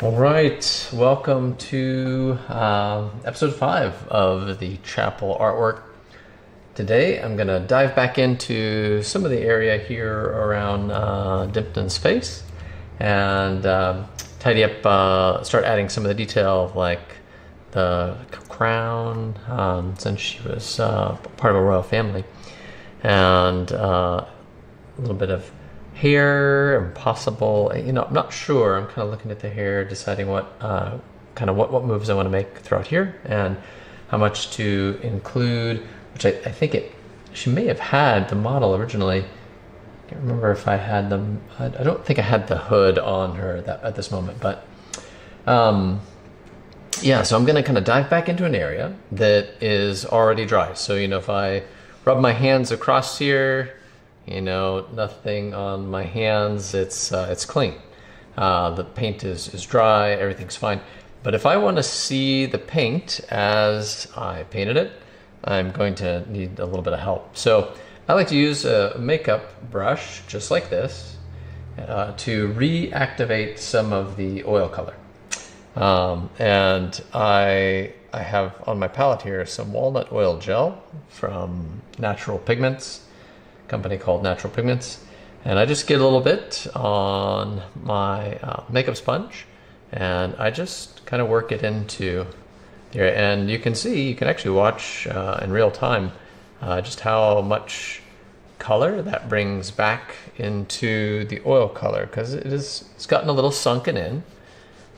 All right, welcome to episode 5 of the chapel artwork. Today I'm going to dive back into some of the area here around Dymphna's face and tidy up, start adding some of the detail like the crown, since she was part of a royal family, and a little bit of hair and possible, I'm not sure. I'm kind of looking at the hair, deciding what what moves I want to make throughout here and how much to include, which I think she may have had the model originally. I can't remember if I had them. I don't think I had the hood on her at this moment, but yeah, so I'm going to kind of dive back into an area that is already dry. So, if I rub my hands across here, nothing on my hands, it's clean. The paint is dry, everything's fine. But if I want to see the paint as I painted it, I'm going to need a little bit of help. So I like to use a makeup brush, just like this, to reactivate some of the oil color. And I have on my palette here some walnut oil gel from Natural Pigments, company called Natural Pigments, and I just get a little bit on my makeup sponge, and I just kind of work it into there. And you can actually watch in real time just how much color that brings back into the oil color, because it's gotten a little sunken in.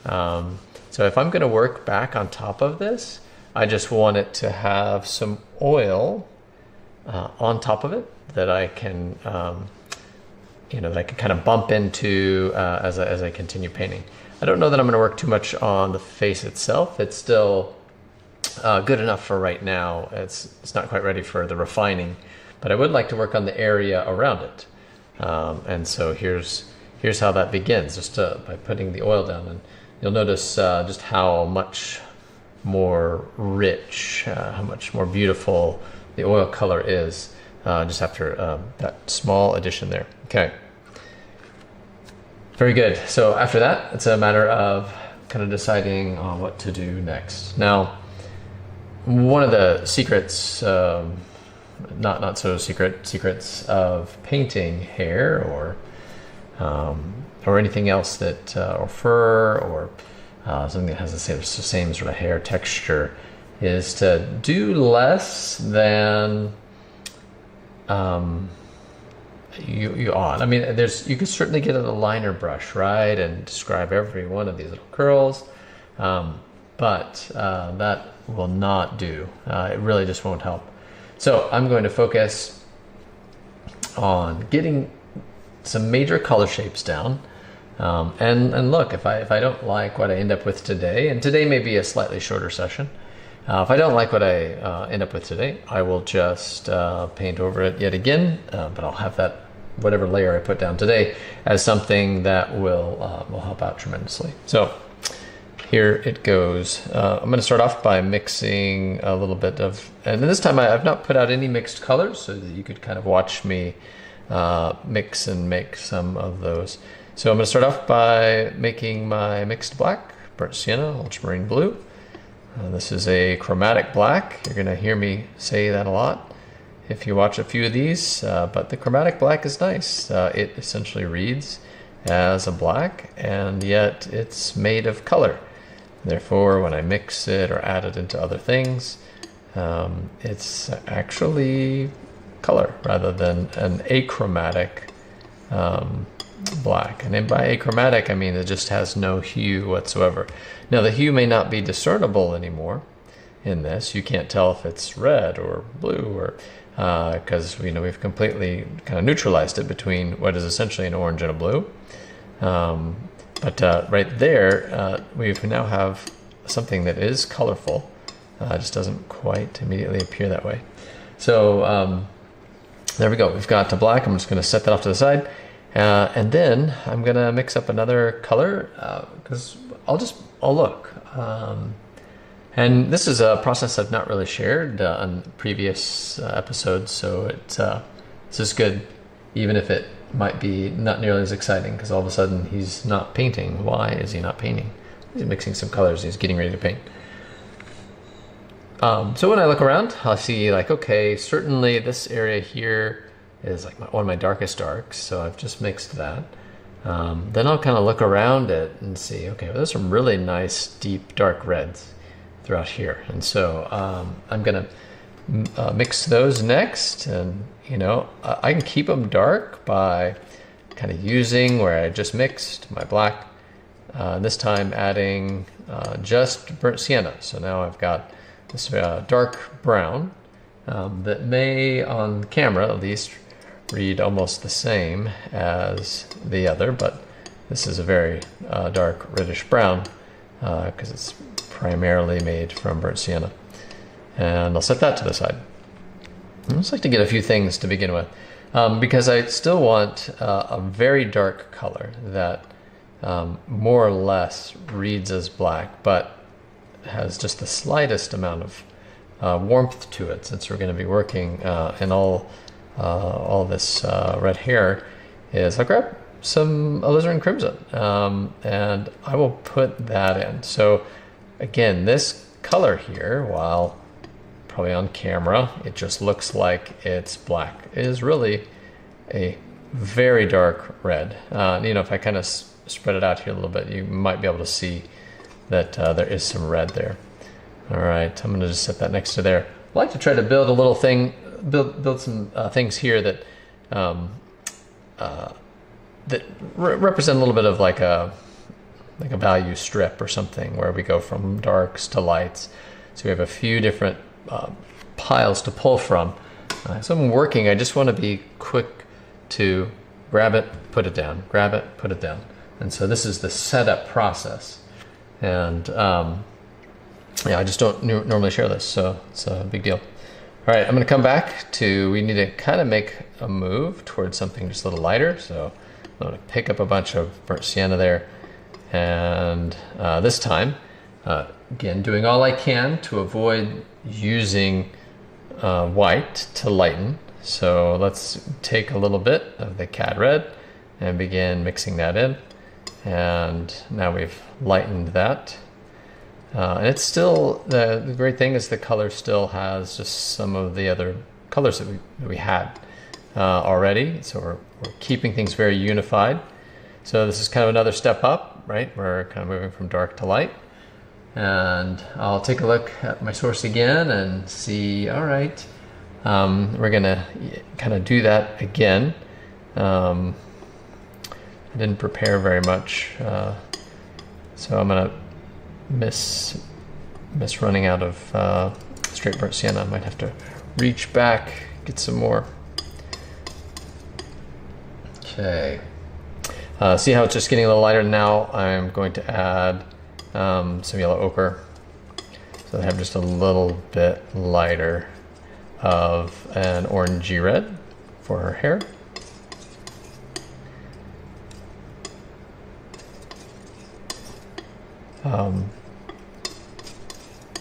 So if I'm going to work back on top of this, I just want it to have some oil on top of it that I can, that I can kind of bump into as I continue painting. I don't know that I'm going to work too much on the face itself. It's still good enough for right now. It's not quite ready for the refining, but I would like to work on the area around it. And so here's how that begins, just by putting the oil down, and you'll notice just how much more rich, how much more beautiful the oil color is. Just after that small addition there. Okay. Very good. So after that, it's a matter of kind of deciding on what to do next. Now, one of the secrets, not so secrets of painting hair or anything else that, or fur or something that has the same sort of hair texture, is to do less than you ought. I mean, you could certainly get a liner brush, right, and describe every one of these little curls, but that will not do. It really just won't help. So I'm going to focus on getting some major color shapes down, and look, if I don't like what I end up with today, and today may be a slightly shorter session. If I don't like what I end up with today, I will just paint over it yet again, but I'll have that, whatever layer I put down today, as something that will help out tremendously. So here it goes. I'm going to start off by mixing a little bit of, and this time I've not put out any mixed colors, so that you could kind of watch me mix and make some of those. So I'm going to start off by making my mixed black, burnt sienna, ultramarine blue. This is a chromatic black. You're going to hear me say that a lot if you watch a few of these, but the chromatic black is nice. It essentially reads as a black, and yet it's made of color. Therefore, when I mix it or add it into other things, it's actually color rather than an achromatic black. And by achromatic, I mean it just has no hue whatsoever. Now, the hue may not be discernible anymore in this. You can't tell if it's red or blue, or because we've completely kind of neutralized it between what is essentially an orange and a blue. But right there, we now have something that is colorful. It just doesn't quite immediately appear that way. So there we go. We've got the black. I'm just going to set that off to the side. And then I'm going to mix up another color because I'll look. And this is a process I've not really shared on previous episodes, so this is good, even if it might be not nearly as exciting, because all of a sudden he's not painting. Why is he not painting? He's mixing some colors. He's getting ready to paint. So when I look around, I'll see like, okay, certainly this area here is like one of my darkest darks. So I've just mixed that. Then I'll kind of look around it and see, okay, well, there's some really nice deep dark reds throughout here. And so I'm gonna mix those next, and I can keep them dark by kind of using where I just mixed my black, this time adding just burnt sienna. So now I've got this dark brown that may on camera at least read almost the same as the other, but this is a very dark reddish brown because it's primarily made from burnt sienna. And I'll set that to the side. I just like to get a few things to begin with because I still want a very dark color that more or less reads as black, but has just the slightest amount of warmth to it, since we're going to be working in all this red hair. Is I'll grab some alizarin crimson and I will put that in. So again, this color here, while probably on camera it just looks like it's black, it is really a very dark red. If I kind of spread it out here a little bit, you might be able to see that there is some red there. All right, I'm going to just set that next to there. I like to try to build a little thing, build some things here that that represent a little bit of like a value strip or something, where we go from darks to lights. So we have a few different piles to pull from. So I'm working, I just want to be quick to grab it, put it down, grab it, put it down. And so this is the setup process. And I just don't normally share this, so it's a big deal. All right, I'm going to come back to, we need to kind of make a move towards something just a little lighter. So I'm going to pick up a bunch of burnt sienna there. And this time, again, doing all I can to avoid using white to lighten. So let's take a little bit of the cad red and begin mixing that in. And now we've lightened that. And it's still, the great thing is the color still has just some of the other colors that we had already. So we're keeping things very unified. So this is kind of another step up, right? We're kind of moving from dark to light. And I'll take a look at my source again and see, all right, we're gonna kind of do that again. I didn't prepare very much, so I'm gonna miss running out of straight burnt sienna. I might have to reach back, get some more. Okay. See how it's just getting a little lighter now? I'm going to add some yellow ochre, so I have just a little bit lighter of an orangey red for her hair.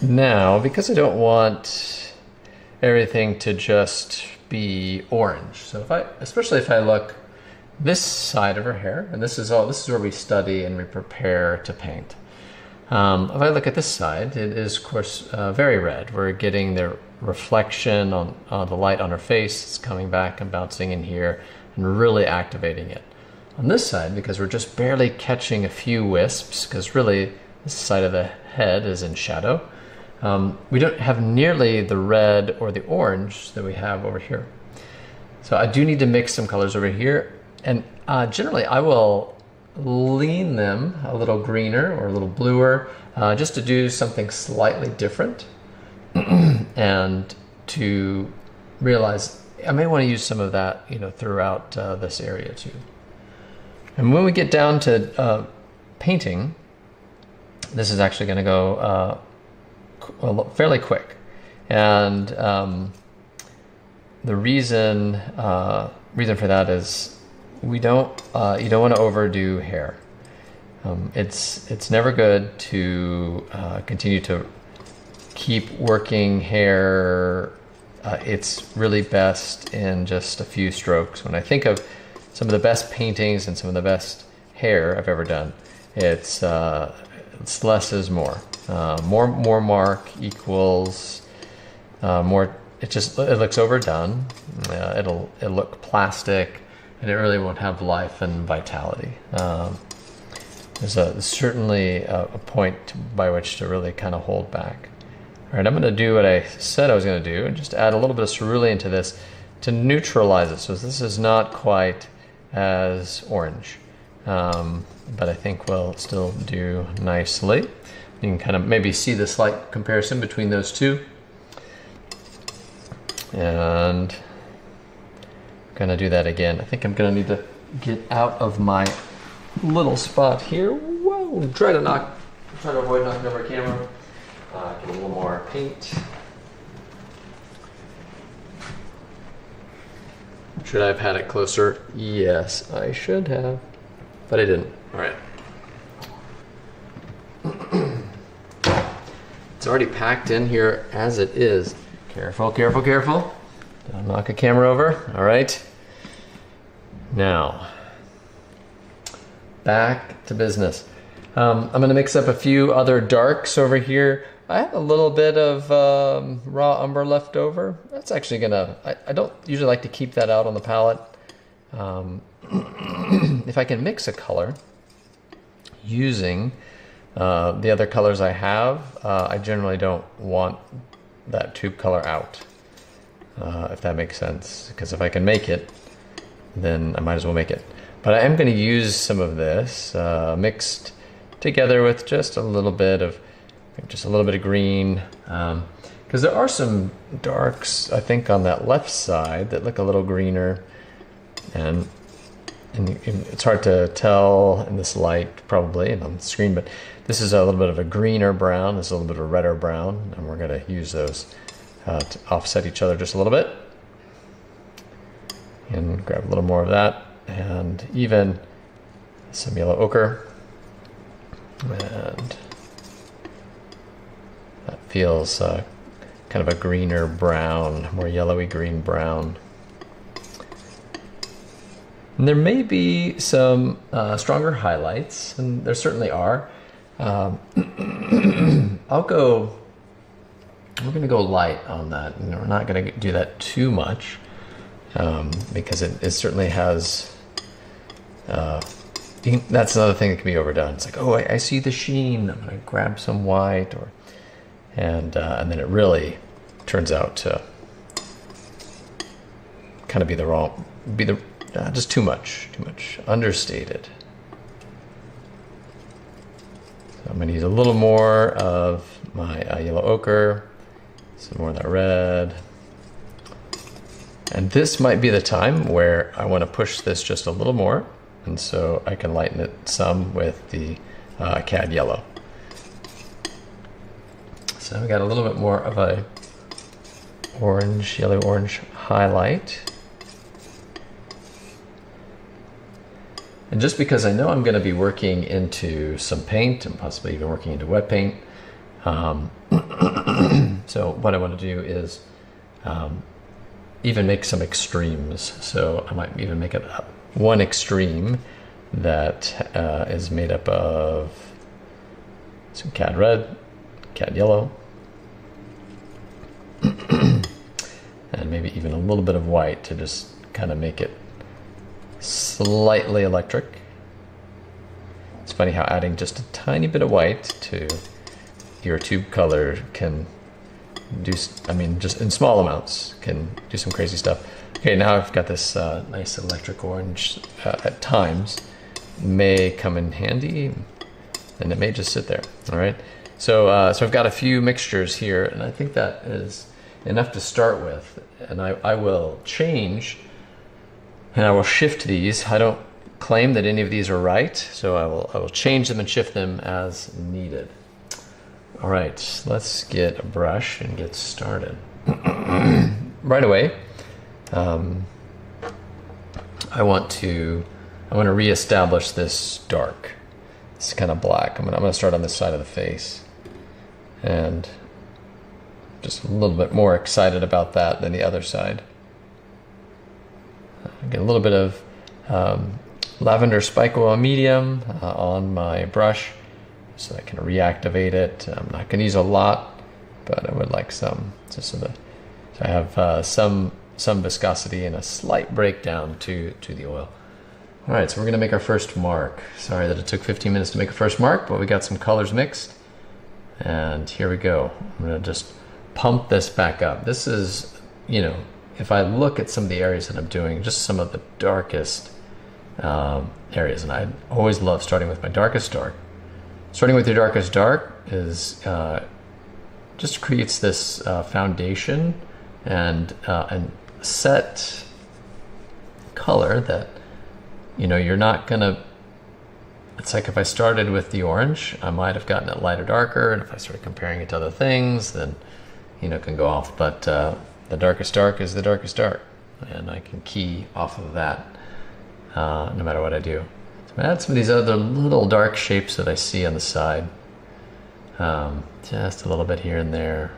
Now, because I don't want everything to just be orange, so especially if I look this side of her hair, and this is where we study and we prepare to paint. If I look at this side, it is of course very red. We're getting the reflection on the light on her face. It's coming back and bouncing in here and really activating it. On this side, because we're just barely catching a few wisps, because really this side of the head is in shadow, we don't have nearly the red or the orange that we have over here. So I do need to mix some colors over here, and generally I will lean them a little greener or a little bluer, just to do something slightly different and to realize I may want to use some of that throughout this area too. And when we get down to painting, this is actually going to go fairly quick. And the reason for that is you don't want to overdo hair. It's never good to continue to keep working hair. It's really best in just a few strokes. When I think of some of the best paintings and some of the best hair I've ever done, it's it's less is more. More mark equals more. It looks overdone. It'll look plastic, and it really won't have life and vitality. There's certainly a point by which to really kind of hold back. All right, I'm going to do what I said I was going to do, and just add a little bit of cerulean to this to neutralize it. So this is not quite as orange, but I think we'll still do nicely. You can kind of maybe see the slight comparison between those two. And I'm going to do that again. I think I'm going to need to get out of my little spot here. Whoa! Try to avoid knocking over camera. Get a little more paint. Should I have had it closer? Yes, I should have, but I didn't. All right. It's already packed in here as it is. Careful, careful, careful. Don't knock a camera over. All right. Now, back to business. I'm going to mix up a few other darks over here. I have a little bit of raw umber left over. That's actually I don't usually like to keep that out on the palette. If I can mix a color using the other colors I have, I generally don't want that tube color out, if that makes sense. Because if I can make it, then I might as well make it. But I am going to use some of this mixed together with just a little bit of green, because there are some darks, I think, on that left side that look a little greener, and it's hard to tell in this light probably and on the screen, but this is a little bit of a greener brown, this is a little bit of a redder brown, and we're going to use those to offset each other just a little bit. And grab a little more of that, and even some yellow ochre, and that feels kind of a greener brown, more yellowy green brown. And there may be some stronger highlights, and there certainly are. We're going to go light on that, and we're not going to do that too much, because it certainly has, that's another thing that can be overdone. It's like, oh, I see the sheen, I'm going to grab some white, and then it really turns out to kind of be just too much, understated. So I'm going to use a little more of my yellow ochre, some more of that red. And this might be the time where I want to push this just a little more, and so I can lighten it some with the cad yellow. So we got a little bit more of a yellow orange highlight. And just because I know I'm going to be working into some paint and possibly even working into wet paint, so what I want to do is even make some extremes. So I might even make it one extreme that is made up of some cad red, cad yellow, and maybe even a little bit of white to just kind of make it slightly electric. It's funny how adding just a tiny bit of white to your tube color can do, just in small amounts, can do some crazy stuff. Okay, now I've got this nice electric orange at times. May come in handy, and it may just sit there. All right, so I've got a few mixtures here, and I think that is enough to start with. And I will change, and I will shift these. I don't claim that any of these are right, so I will change them and shift them as needed. All right, let's get a brush and get started. Right away, I want to reestablish this dark. It's kind of black. I'm gonna start on this side of the face, and just a little bit more excited about that than the other side. Get a little bit of lavender spike oil medium on my brush, so I can reactivate it. I'm not going to use a lot, but I would like some, just so I have some viscosity and a slight breakdown to the oil. All right, so we're going to make our first mark. Sorry that it took 15 minutes to make a first mark, but we got some colors mixed. And here we go. I'm going to just pump this back up. This is, you know, if I look at some of the areas that I'm doing, just some of the darkest areas, and I always love starting with my darkest dark. Starting with your darkest dark is just creates this foundation and set color that, you know, you're not gonna. It's like if I started with the orange, I might have gotten it lighter, darker, and if I started comparing it to other things, then, you know, it can go off. But the darkest dark is the darkest dark, and I can key off of that no matter what I do. So I'm gonna add some of these other little dark shapes that I see on the side, just a little bit here and there.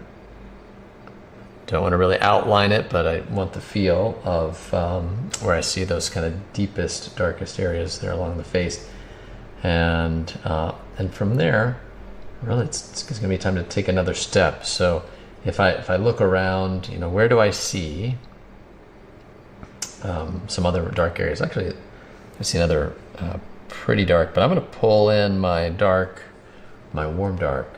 Don't want to really outline it, but I want the feel of where I see those kind of deepest, darkest areas there along the face. And from there, really, it's going to be time to take another step. So if I look around, you know, where do I see some other dark areas? Actually, I see another pretty dark, but I'm going to pull in my dark, my warm dark.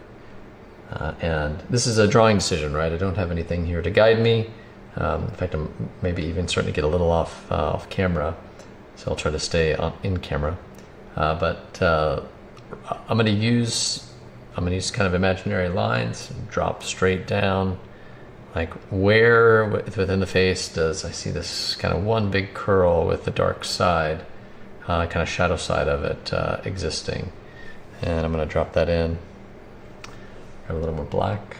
And this is a drawing decision, right? I don't have anything here to guide me. In fact, I'm maybe even starting to get a little off camera, so I'll try to stay in camera. But I'm going to use kind of imaginary lines and drop straight down. Like where within the face does I see this kind of one big curl with the dark side, kind of shadow side of it existing. And I'm going to drop that in. Grab a little more black.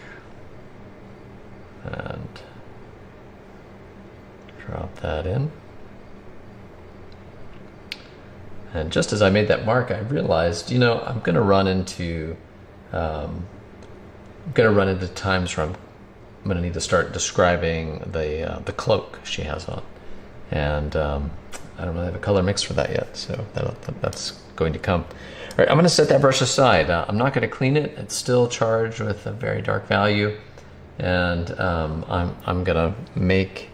And drop that in. And just as I made that mark, I realized, you know, I'm going to run into times where I'm going to need to start describing the cloak she has on, and I don't really have a color mix for that yet, so that's going to come. All right, I'm going to set that brush aside. I'm not going to clean it. It's still charged with a very dark value, and I'm going to make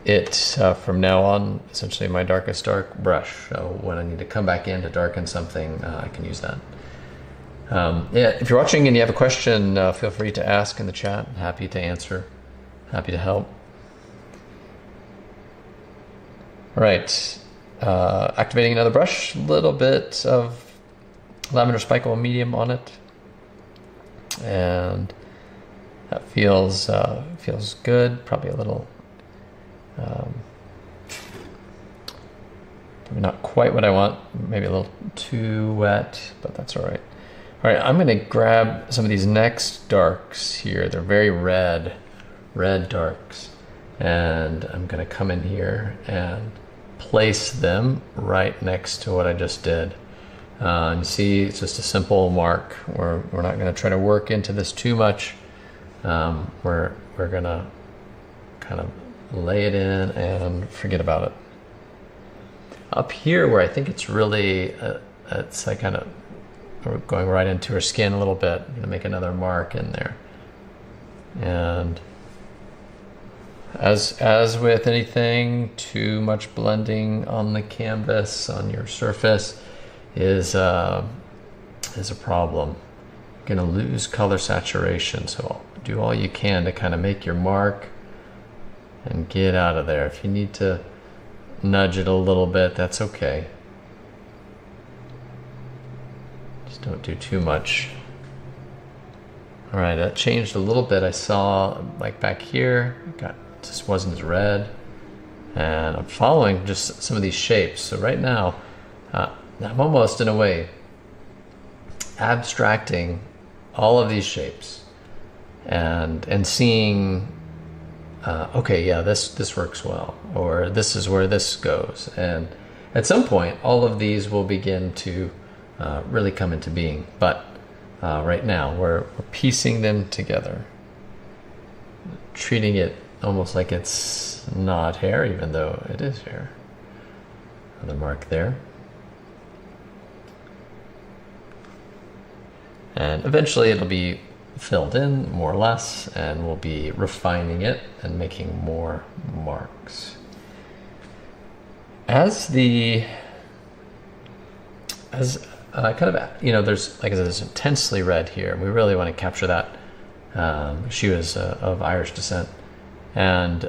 it from now on essentially my darkest dark brush. So when I need to come back in to darken something, I can use that. Yeah, if you're watching and you have a question, feel free to ask in the chat. I'm happy to answer, happy to help. All right, activating another brush, a little bit of lavender spikle medium on it, and that feels good. Probably a little. Not quite what I want, maybe a little too wet, but that's all right. All right, I'm going to grab some of these next darks here. They're very red darks, and I'm going to come in here and place them right next to what I just did. And see, it's just a simple mark. We're not going to try to work into this too much. We're going to kind of lay it in and forget about it. Up here where I think it's really, it's like kind of going right into her skin a little bit. I'm going to make another mark in there. And as with anything, too much blending on the canvas, on your surface, is a problem. You're going to lose color saturation. So do all you can to kind of make your mark and get out of there. If you need to nudge it a little bit, that's okay. Just don't do too much. All right, that changed a little bit. I saw like back here, just wasn't as red. And I'm following just some of these shapes. So right now, I'm almost in a way abstracting all of these shapes and seeing okay, yeah, this works well, or this is where this goes. And at some point, all of these will begin to really come into being. But right now, we're piecing them together, treating it almost like it's not hair, even though it is hair. Another mark there. And eventually it'll be filled in more or less, and we'll be refining it and making more marks. As kind of, you know, there's, like I said, there's intensely red here. We really want to capture that. She was of Irish descent. And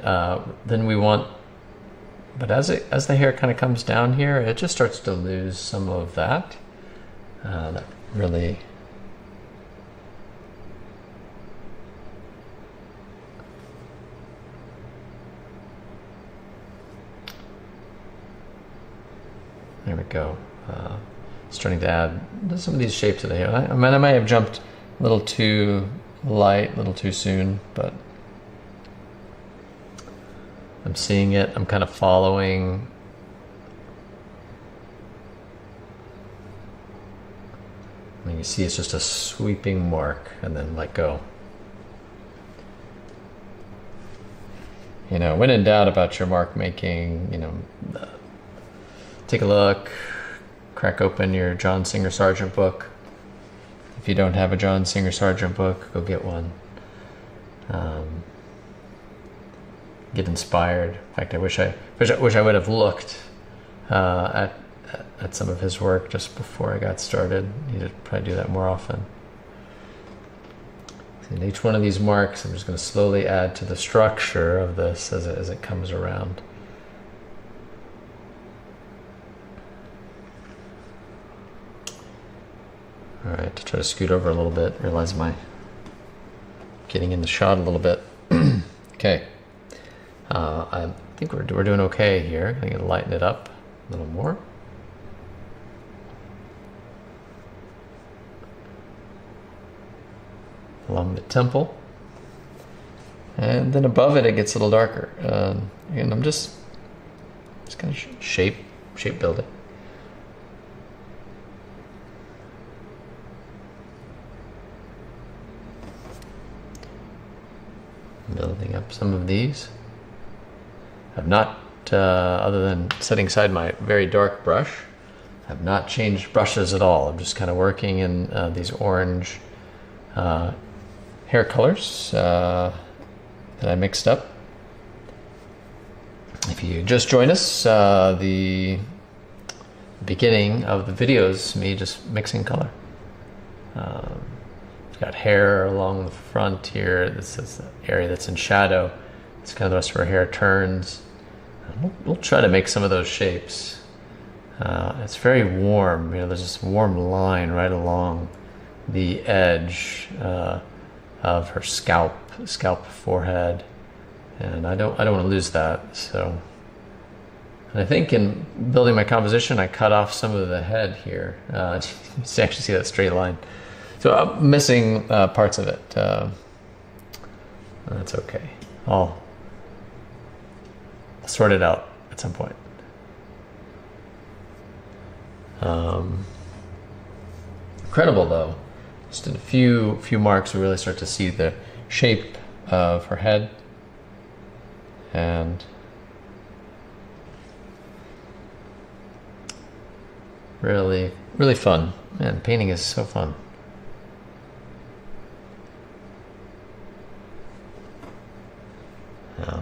then we want, but as the hair kind of comes down here, it just starts to lose some of that. That really, there we go. Starting to add some of these shapes to the hair. I mean, I might have jumped a little too light, a little too soon, but I'm seeing it. I'm kind of following. I mean, you see it's just a sweeping mark and then let go. You know, when in doubt about your mark making, you know, take a look, crack open your John Singer Sargent book. If you don't have a John Singer Sargent book, go get one. Get inspired. In fact, I wish I would have looked at some of his work just before I got started. Need to probably do that more often. In each one of these marks, I'm just going to slowly add to the structure of this as it comes around. All right, to try to scoot over a little bit, realize my getting in the shot a little bit. Okay, I think we're doing okay here. I'm gonna lighten it up a little more. Along the temple, and then above it, it gets a little darker. And I'm just kind of shape building. Building up some of these. I've not, other than setting aside my very dark brush, I've not changed brushes at all. I'm just kind of working in these orange hair colors that I mixed up. If you just join us, the beginning of the video is me just mixing color. Got hair along the front here. This is the area that's in shadow. It's kind of the rest of her hair turns. We'll try to make some of those shapes. It's very warm. You know, there's this warm line right along the edge of her scalp, forehead, and I don't want to lose that. So, and I think in building my composition, I cut off some of the head here. You actually see that straight line. So I'm missing parts of it. That's okay. I'll sort it out at some point. Incredible though. Just in a few marks, we really start to see the shape of her head, and really fun. Man, painting is so fun.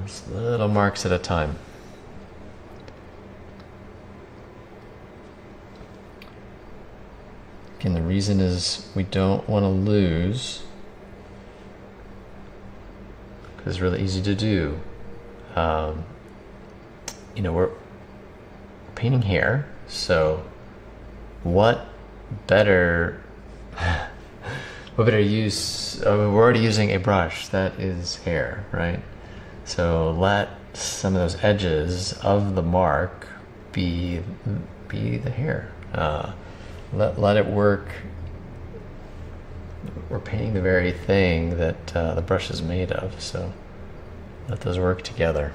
Just little marks at a time. Again, the reason is we don't want to lose, because it's really easy to do. You know, we're painting hair, so what better use? I mean, we're already using a brush that is hair, right? So let some of those edges of the mark be the hair. Let it work. We're painting the very thing that the brush is made of, so let those work together.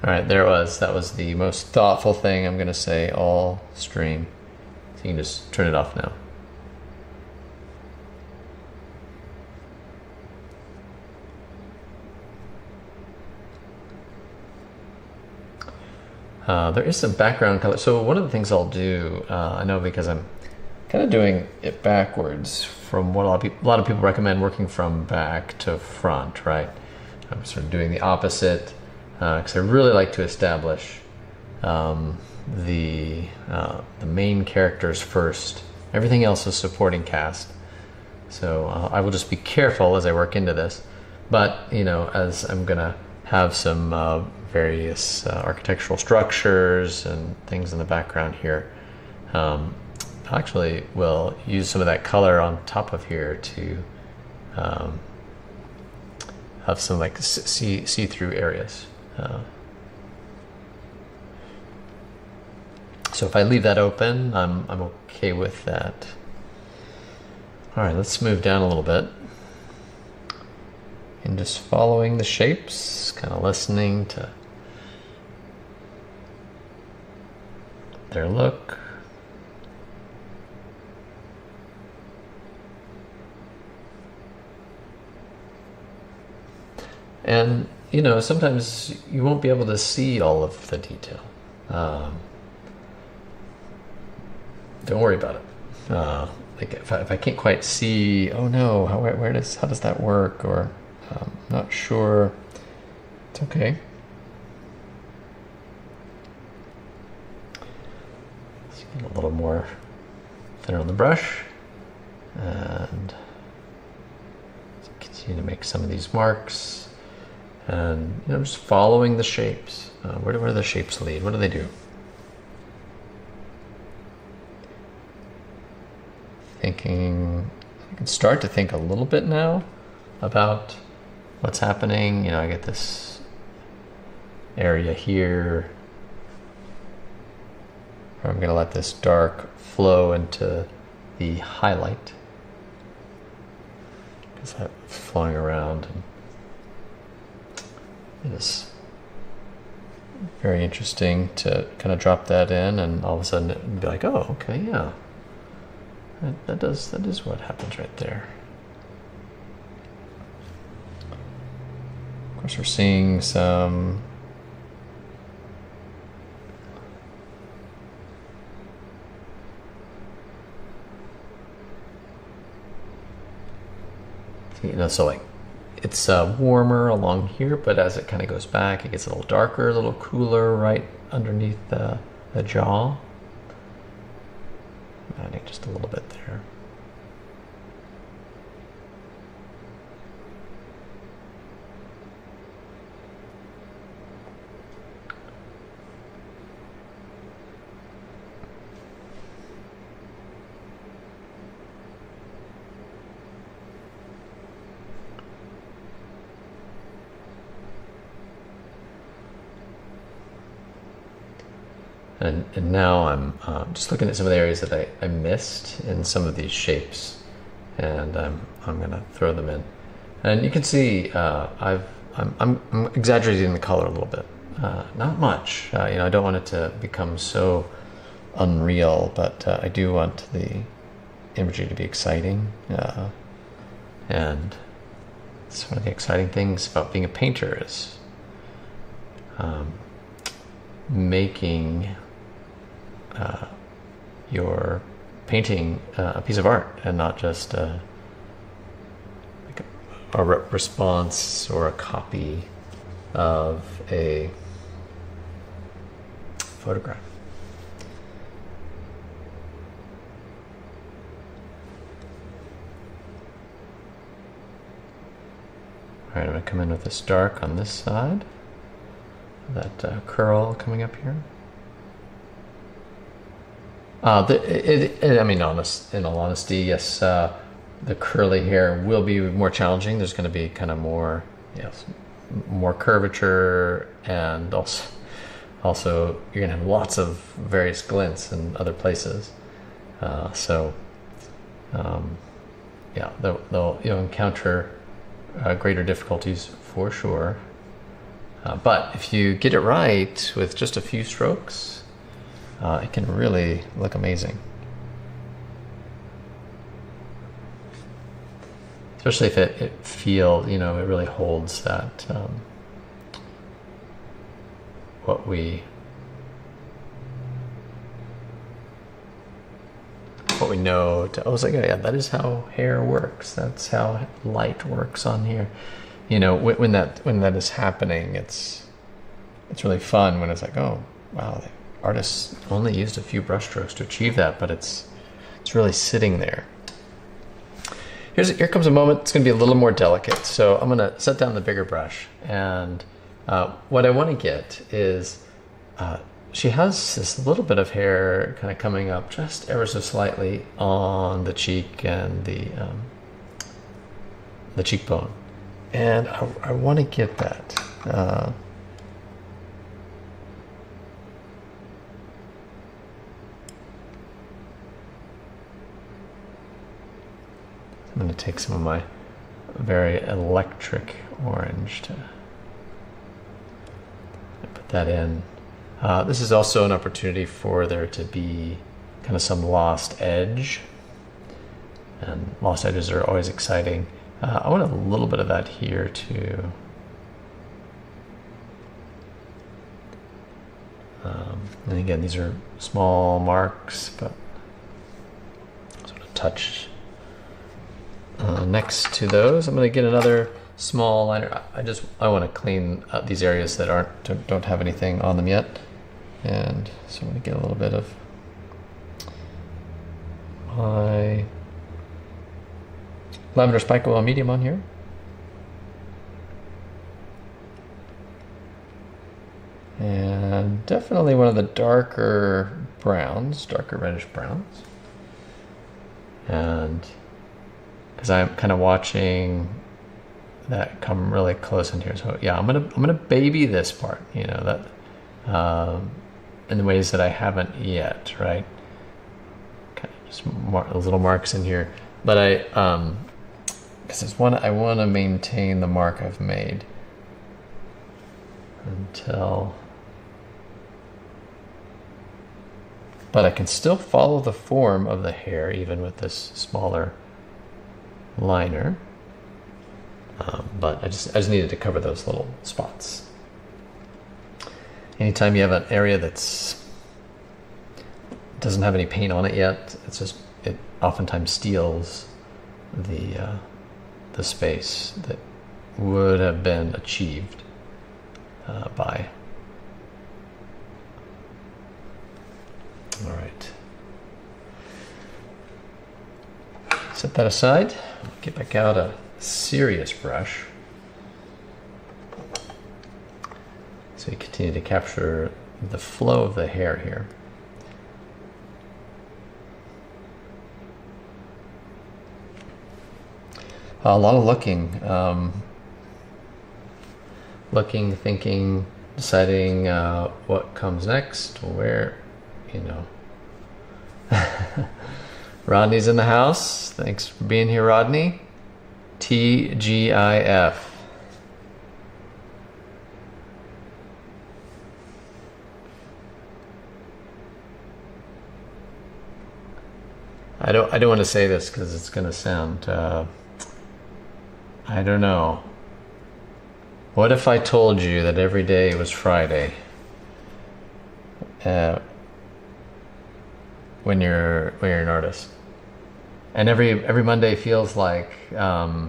All right, there it was. That was the most thoughtful thing I'm going to say all stream. So you can just turn it off now. there is some background color. So one of the things I'll do, I know because I'm kind of doing it backwards from what a lot of people recommend, working from back to front, right? I'm sort of doing the opposite because I really like to establish the main characters first. Everything else is supporting cast. So I will just be careful as I work into this. But, you know, as I'm going to have some various architectural structures and things in the background here, actually will use some of that color on top of here to have some like see-through areas. So if I leave that open, I'm okay with that. All right, let's move down a little bit. And just following the shapes, kind of listening to their look. And, you know, sometimes you won't be able to see all of the detail. Don't worry about it. Like if I can't quite see, oh no, how does that work? Or not sure. It's okay. Let's get a little more thinner on the brush, and continue to make some of these marks. And, you know, just following the shapes. Where do the shapes lead? What do they do? Thinking, I can start to think a little bit now about what's happening. You know, I get this area here where I'm going to let this dark flow into the highlight, because that's flowing around, and it is very interesting to kind of drop that in, and all of a sudden it would be like, oh, okay, yeah, that is what happens right there. Of course, we're seeing some so like it's warmer along here, but as it kind of goes back, it gets a little darker, a little cooler right underneath the jaw. Adding just a little bit there. And now I'm just looking at some of the areas that I missed in some of these shapes, and I'm going to throw them in. And you can see I'm exaggerating the color a little bit, not much. You know, I don't want it to become so unreal, but I do want the imagery to be exciting. And it's one of the exciting things about being a painter is making your painting a piece of art, and not just like a response or a copy of a photograph. All right, I'm going to come in with this dark on this side, that curl coming up here. I mean, in all honesty, yes, the curly hair will be more challenging. There's going to be kind of more, yes, more curvature, and also you're going to have lots of various glints in other places. Yeah, you'll encounter greater difficulties for sure. But if you get it right with just a few strokes, it can really look amazing. Especially if it feels, you know, it really holds that what we we know. I was like, oh, yeah, that is how hair works. That's how light works on here. You know, when that is happening, it's really fun when it's like, oh, wow, the artists only used a few brushstrokes to achieve that, but it's really sitting there. Here comes a moment. It's going to be a little more delicate. So I'm going to set down the bigger brush, and what I want to get is she has this little bit of hair kind of coming up just ever so slightly on the cheek and the cheekbone, and I want to get that. I'm going to take some of my very electric orange to put that in. This is also an opportunity for there to be kind of some lost edge, and lost edges are always exciting. I want a little bit of that here too. And again, these are small marks, but sort of touch. Next to those, I'm going to get another small liner. I want to clean up these areas that don't have anything on them yet, and so I'm going to get a little bit of my lavender spike oil medium on here. And definitely one of the darker browns, darker reddish browns. And because I'm kind of watching that come really close in here. So yeah, I'm gonna baby this part, you know, that in the ways that I haven't yet, right? Kind of just little marks in here. But because I want to maintain the mark I've made until, but I can still follow the form of the hair even with this smaller liner. But I just needed to cover those little spots. Anytime you have an area that's doesn't have any paint on it yet, it oftentimes steals the space that would have been achieved by. All right. Set that aside. Get back out a serious brush. So you continue to capture the flow of the hair here. A lot of looking, thinking, deciding what comes next, where, you know. Rodney's in the house. Thanks for being here, Rodney. TGIF. I don't want to say this because it's going to sound, I don't know. What if I told you that every day was Friday? When you're an artist, and every Monday feels like, yeah,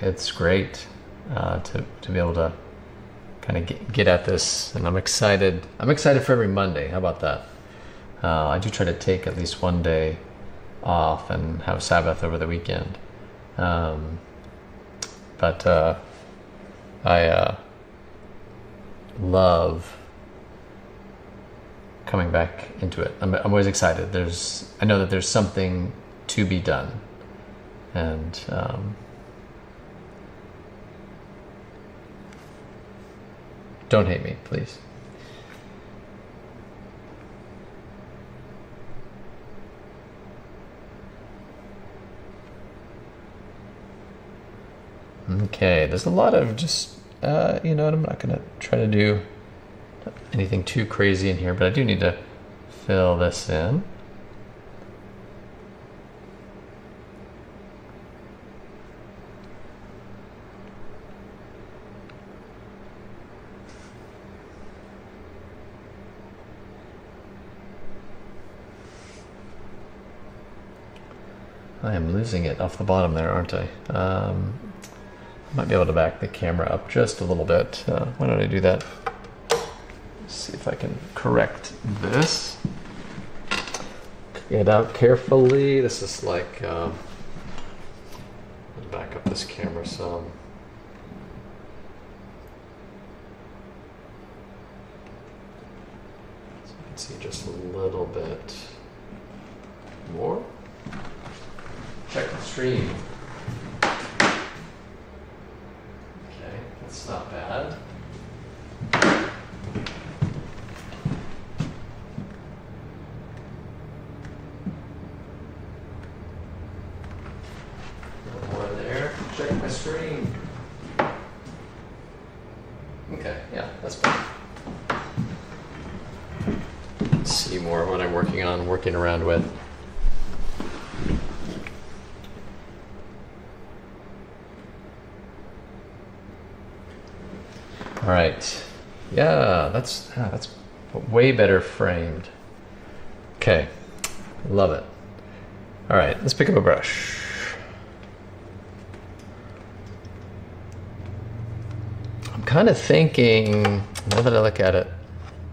it's great to be able to kind of get at this, and I'm excited for every Monday. How about that? I do try to take at least one day off and have Sabbath over the weekend, but I love coming back into it. I'm always excited. I know that there's something to be done, and don't hate me, please. Okay, there's a lot of just, you know what, I'm not going to try to do anything too crazy in here, but I do need to fill this in. I am losing it off the bottom there, aren't I? Might be able to back the camera up just a little bit. Why don't I do that? Let's see if I can correct this. Get out carefully. This is like, let's back up this camera some. So you can see just a little bit more. Check the stream. Okay, that's not bad. Check my screen. Okay, yeah, that's better. Let's see more of what I'm working around with. All right. Yeah, that's way better framed. Okay, love it. All right, let's pick up a brush. Kind of thinking, now that I look at it,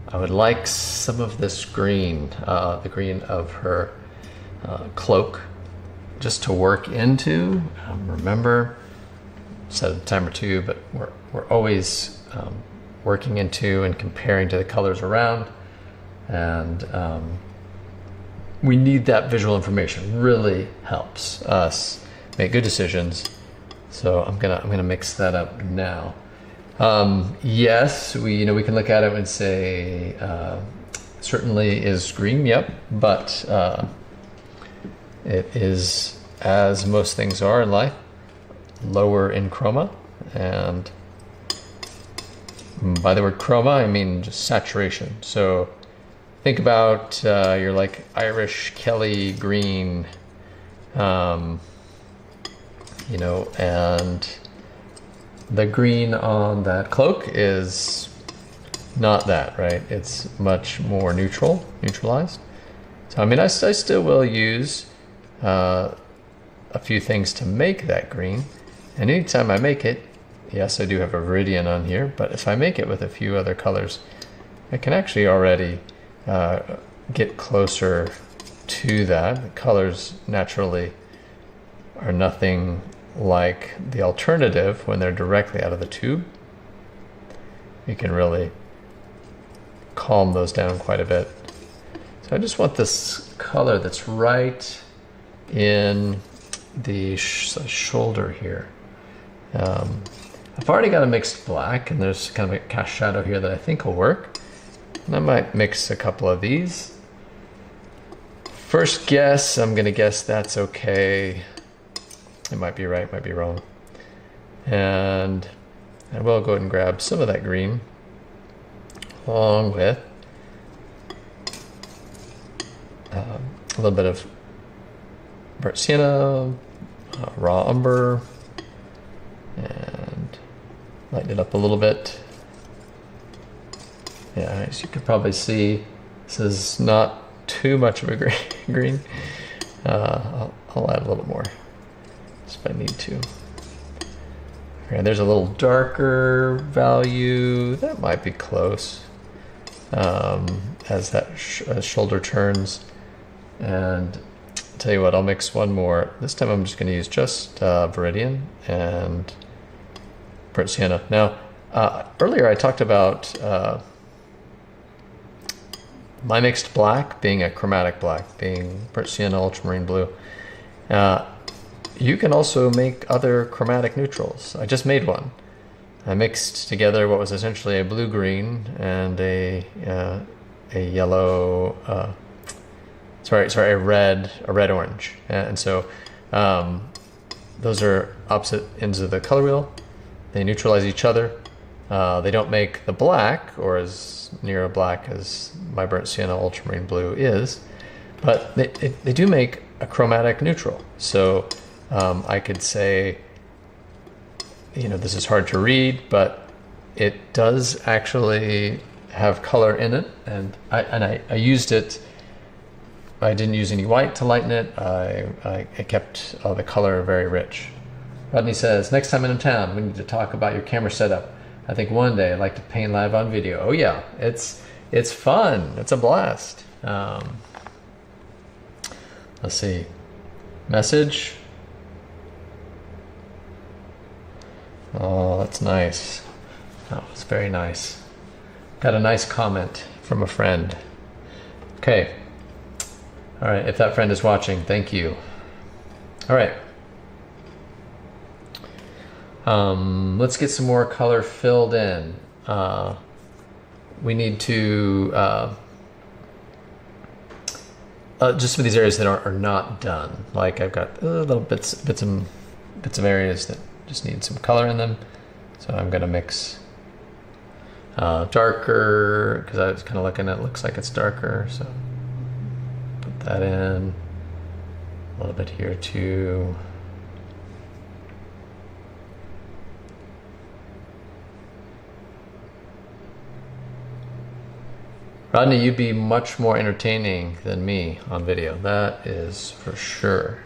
I would like some of this green, the green of her cloak, just to work into. Remember, said a time or two, but we're always working into and comparing to the colors around, and we need that visual information. Really helps us make good decisions. So I'm gonna mix that up now. Yes, we can look at it and say certainly is green, yep, but it is, as most things are in life, lower in chroma. And by the word chroma, I mean just saturation. So think about your like Irish Kelly green, and the green on that cloak is not that, right? It's much more neutralized. So I mean, I still will use a few things to make that green. And anytime I make it, yes, I do have a viridian on here, but if I make it with a few other colors, I can actually already get closer to that. The colors naturally are nothing like the alternative when they're directly out of the tube. You can really calm those down quite a bit. So I just want this color that's right in the shoulder here. I've already got a mixed black, and there's kind of a cast shadow here that I think will work. And I might mix a couple of these. First guess, I'm gonna guess that's okay. It might be right, might be wrong. And I will go ahead and grab some of that green along with a little bit of burnt sienna, raw umber, and lighten it up a little bit. Yeah, as you can probably see, this is not too much of a green. I'll add a little more if I need to. Okay, there's a little darker value. That might be close as that shoulder turns. And I'll tell you what, I'll mix one more. This time I'm just going to use just viridian and burnt sienna. Now, earlier I talked about my mixed black being a chromatic black, being burnt sienna, ultramarine blue. You can also make other chromatic neutrals. I just made one. I mixed together what was essentially a blue-green and a yellow, a red-orange. And so those are opposite ends of the color wheel. They neutralize each other. They don't make the black, or as near a black as my burnt sienna ultramarine blue is, but they do make a chromatic neutral. So I could say, this is hard to read, but it does actually have color in it, and I used it I didn't use any white to lighten it. I kept the color very rich. Rodney says, next time I'm in town, we need to talk about your camera setup. I think one day I'd like to paint live on video. Oh yeah, it's fun. It's a blast. Let's see. Message. Oh, that's nice. Oh, it's very nice. Got a nice comment from a friend. Okay. All right, if that friend is watching, thank you. All right. Let's get some more color filled in. We need to just some of these areas that are not done. Like I've got little bits of areas that just need some color in them. So I'm gonna mix darker, because I was kind of looking at it, looks like it's darker. So put that in a little bit here too. Rodney, you'd be much more entertaining than me on video. That is for sure.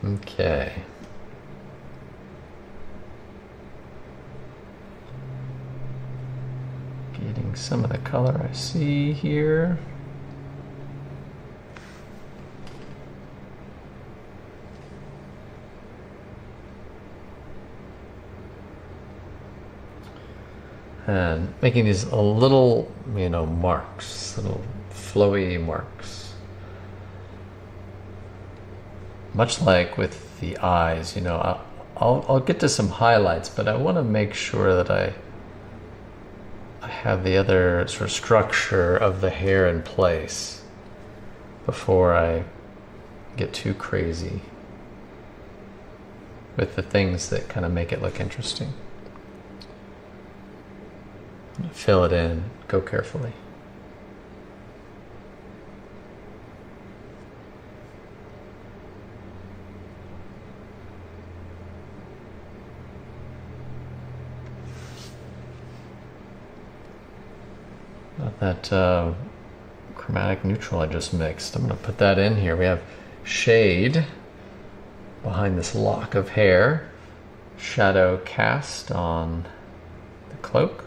Okay. Getting some of the color I see here. And making these little, marks, little flowy marks. Much like with the eyes, I'll get to some highlights, but I want to make sure that I have the other sort of structure of the hair in place before I get too crazy with the things that kind of make it look interesting. Fill it in, go carefully. Got that chromatic neutral I just mixed. I'm going to put that in here. We have shade behind this lock of hair, shadow cast on the cloak.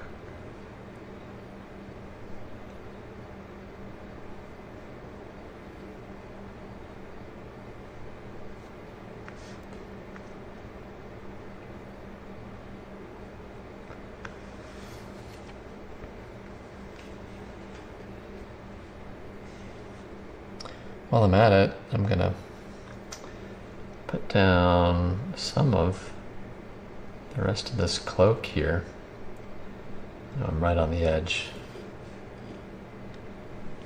While I'm at it, I'm gonna put down some of the rest of this cloak here. I'm right on the edge.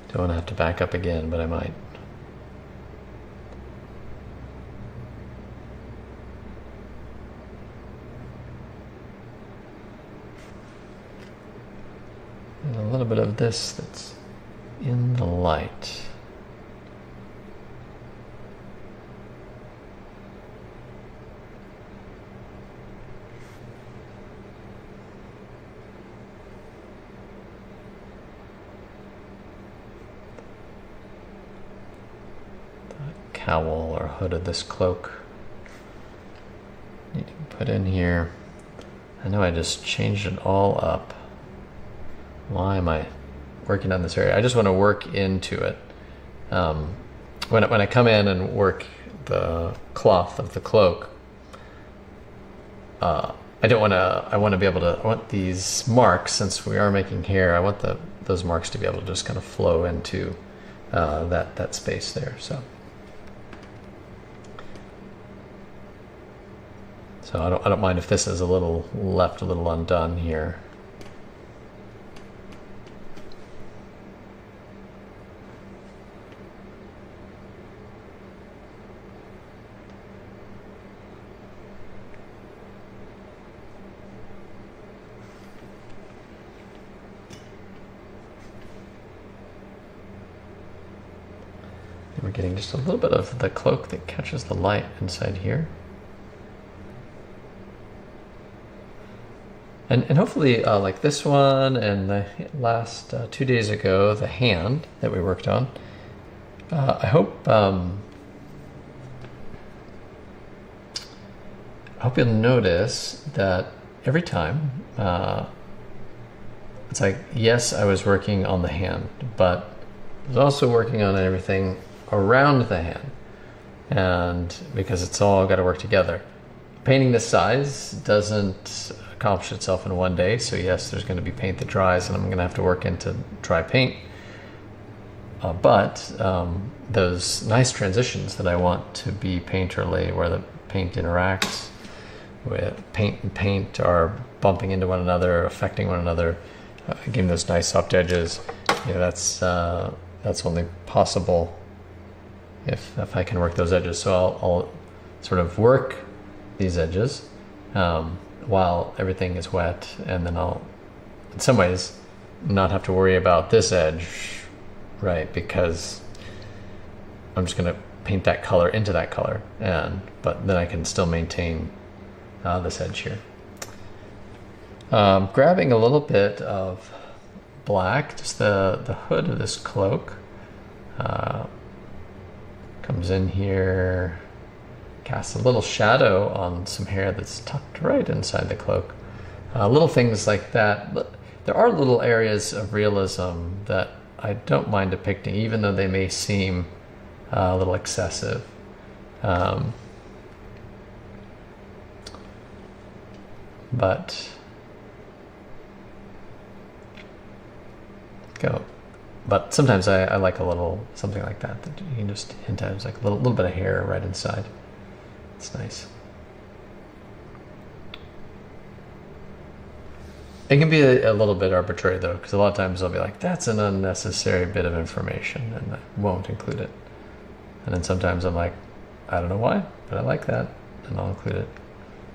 Don't want to have to back up again, but I might. And a little bit of this that's in the light. Cowl or hood of this cloak need to put in here. I know I just changed it all up. Why am I working on this area? I just want to work into it. When I come in and work the cloth of the cloak, I want to be able to, I want these marks, since we are making hair, I want those marks to be able to just kind of flow into that space there. So I don't mind if this is left a little undone here. getting just a little bit of the cloak that catches the light inside here. And hopefully, like this one and the last 2 days ago, the hand that we worked on, I hope you'll notice that every time, it's like, yes, I was working on the hand, but I was also working on everything around the hand, and because it's all got to work together. Painting this size doesn't accomplish itself in one day, so yes, there's going to be paint that dries, and I'm going to have to work into dry paint. But those nice transitions that I want to be painterly, where the paint interacts with paint and paint are bumping into one another, affecting one another, giving those nice soft edges. You know, that's only possible if I can work those edges. So I'll sort of work these edges while everything is wet, and then I'll, in some ways, not have to worry about this edge, right? Because I'm just going to paint that color into that color, but then I can still maintain this edge here. Grabbing a little bit of black, just the hood of this cloak, comes in here, casts a little shadow on some hair that's tucked right inside the cloak. Little things like that. There are little areas of realism that I don't mind depicting, even though they may seem a little excessive. But sometimes I like a little something like that you can just hint at. It's like a little bit of hair right inside. It's nice. It can be a little bit arbitrary though, because a lot of times I'll be like, that's an unnecessary bit of information, and I won't include it. And then sometimes I'm like, I don't know why, but I like that, and I'll include it.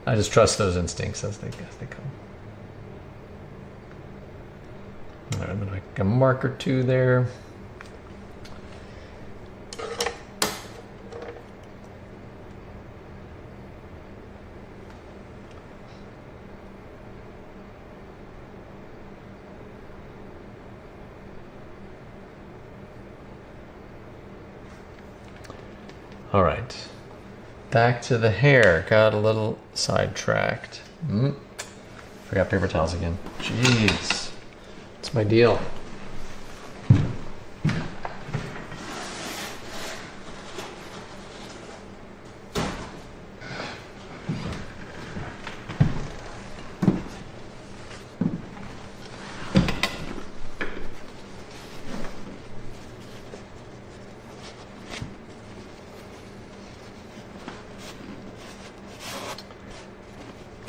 I just trust those instincts as they come. All right, I'm gonna make a mark or two there. All right, back to the hair. Got a little sidetracked. Forgot paper towels again. Jeez, it's my deal.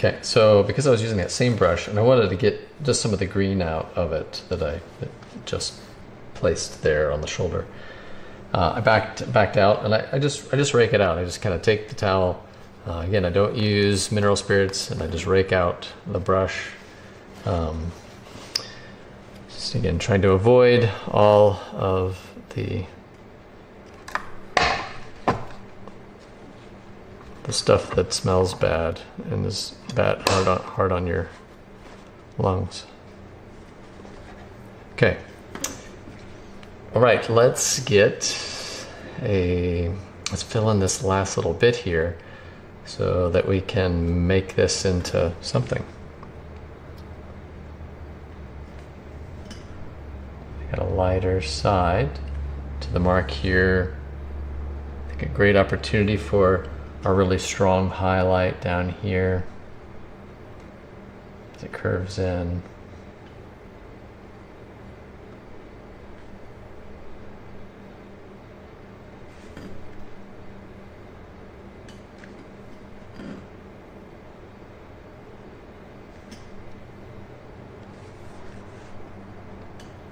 Okay, so because I was using that same brush and I wanted to get just some of the green out of it that I just placed there on the shoulder, I backed out, and I just rake it out. I just kind of take the towel. Again, I don't use mineral spirits, and I just rake out the brush. Just again, trying to avoid all of the stuff that smells bad and is bad hard on your lungs. Okay. All right, let's fill in this last little bit here so that we can make this into something. Got a lighter side to the mark here. I think a great opportunity for a really strong highlight down here as it curves in.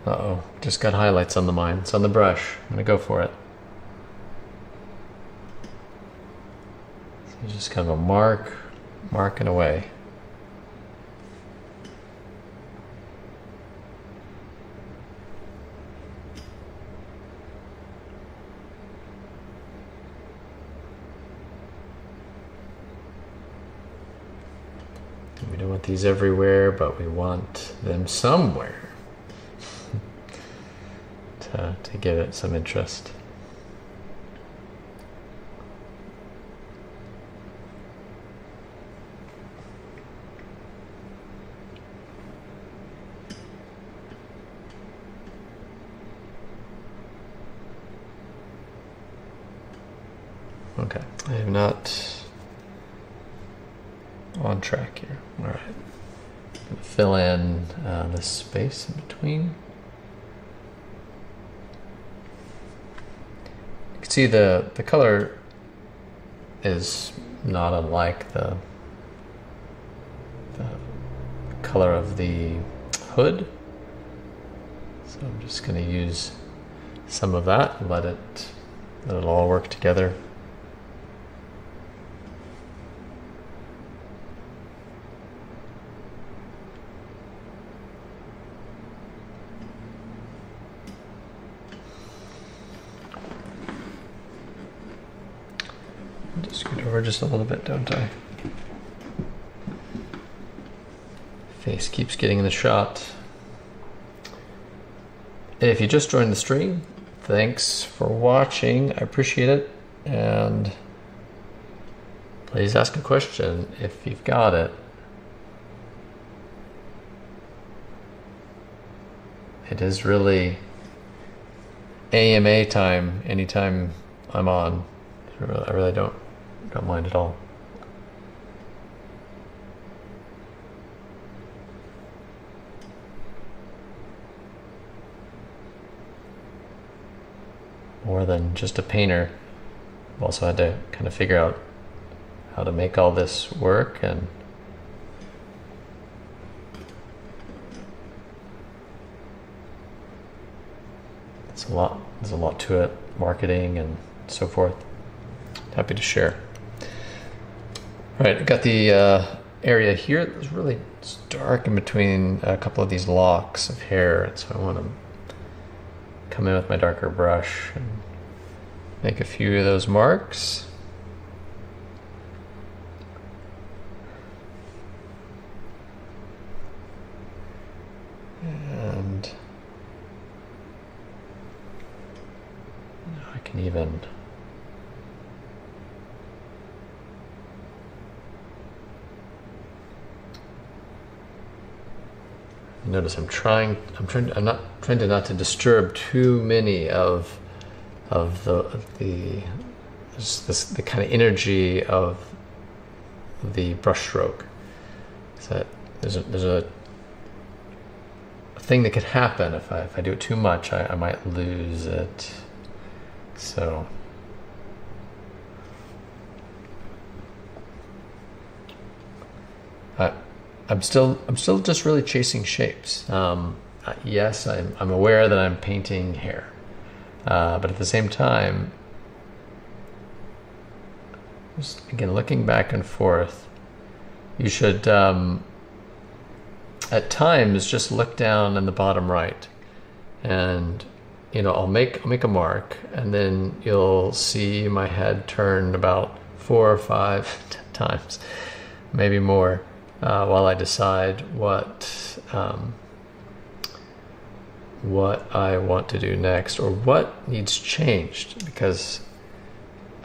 Uh-oh, just got highlights on the mine. It's on the brush. I'm gonna go for it. Just kind of a marking away. We don't want these everywhere, but we want them somewhere to give it some interest. Okay, I am not on track here. All right, I'm gonna fill in this space in between. You can see the color is not unlike the color of the hood. So I'm just going to use some of that and let it all work together. Just scoot over just a little bit, don't I? Face keeps getting in the shot. If you just joined the stream, thanks for watching. I appreciate it. And please ask a question if you've got it. It is really AMA time anytime I'm on. I really don't mind at all. More than just a painter, I've also had to kind of figure out how to make all this work, and there's a lot to it, marketing and so forth. Happy to share. All right, I got the area here. It's really dark in between a couple of these locks of hair, and so I want to come in with my darker brush and make a few of those marks. And I can even notice I'm not trying not to disturb too many of the kind of energy of the brushstroke. So there's a thing that could happen if I do it too much. I might lose it. So I'm still just really chasing shapes. Yes, I'm aware that I'm painting hair, but at the same time, just again looking back and forth, you should at times just look down in the bottom right, and I'll make a mark, and then you'll see my head turned about 4 or 5 times, maybe more. While I decide what I want to do next, or what needs changed, because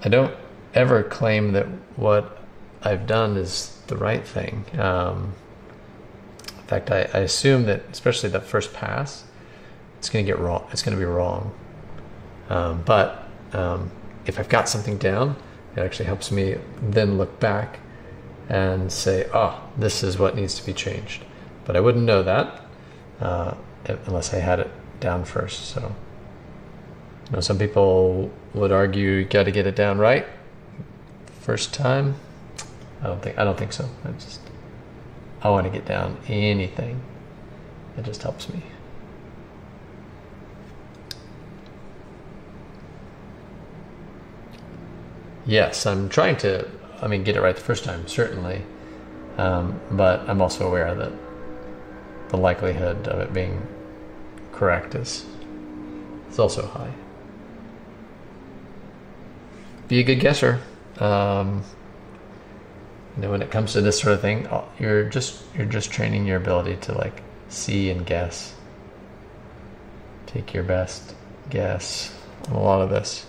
I don't ever claim that what I've done is the right thing. In fact, I assume that, especially the first pass, it's going to get wrong. It's going to be wrong. But if I've got something down, it actually helps me then look back and say, oh, this is what needs to be changed. But I wouldn't know that unless I had it down first. So, some people would argue you got to get it down right first time. I don't think so. I want to get down anything. It just helps me. Yes, I'm trying to get it right the first time, certainly. But I'm also aware that the likelihood of it being correct is also high. Be a good guesser. You know, when it comes to this sort of thing, you're just training your ability to like see and guess. Take your best guess on a lot of this.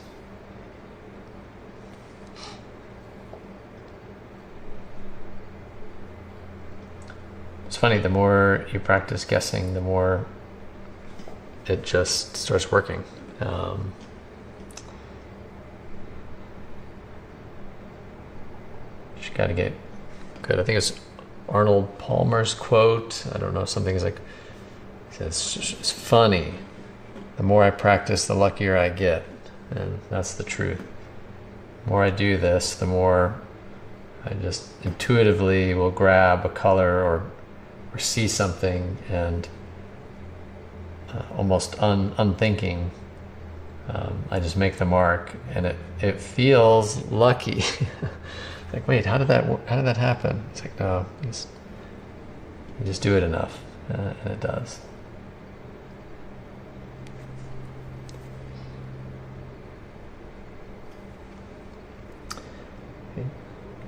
It's funny, the more you practice guessing, the more it just starts working. Just gotta get good. I think it's Arnold Palmer's quote. I don't know, something is like, it's funny. The more I practice, the luckier I get. And that's the truth. The more I do this, the more I just intuitively will grab a color or see something and almost unthinking, I just make the mark, and it feels lucky. Like, wait, how did that happen? It's like, no, you just do it enough, and it does.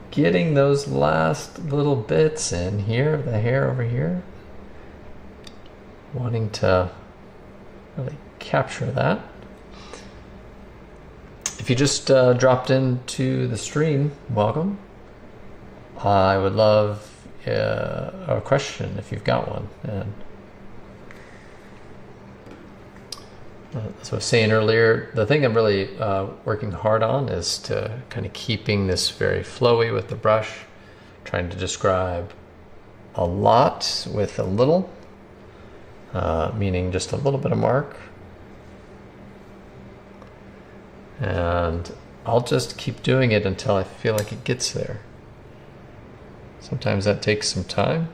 Getting those last little bits in here, the hair over here, wanting to really capture that. If you just dropped into the stream, welcome. I would love a question if you've got one. And as I was saying earlier, the thing I'm really working hard on is to kind of keeping this very flowy with the brush, trying to describe a lot with a little, meaning just a little bit of mark. And I'll just keep doing it until I feel like it gets there. Sometimes that takes some time.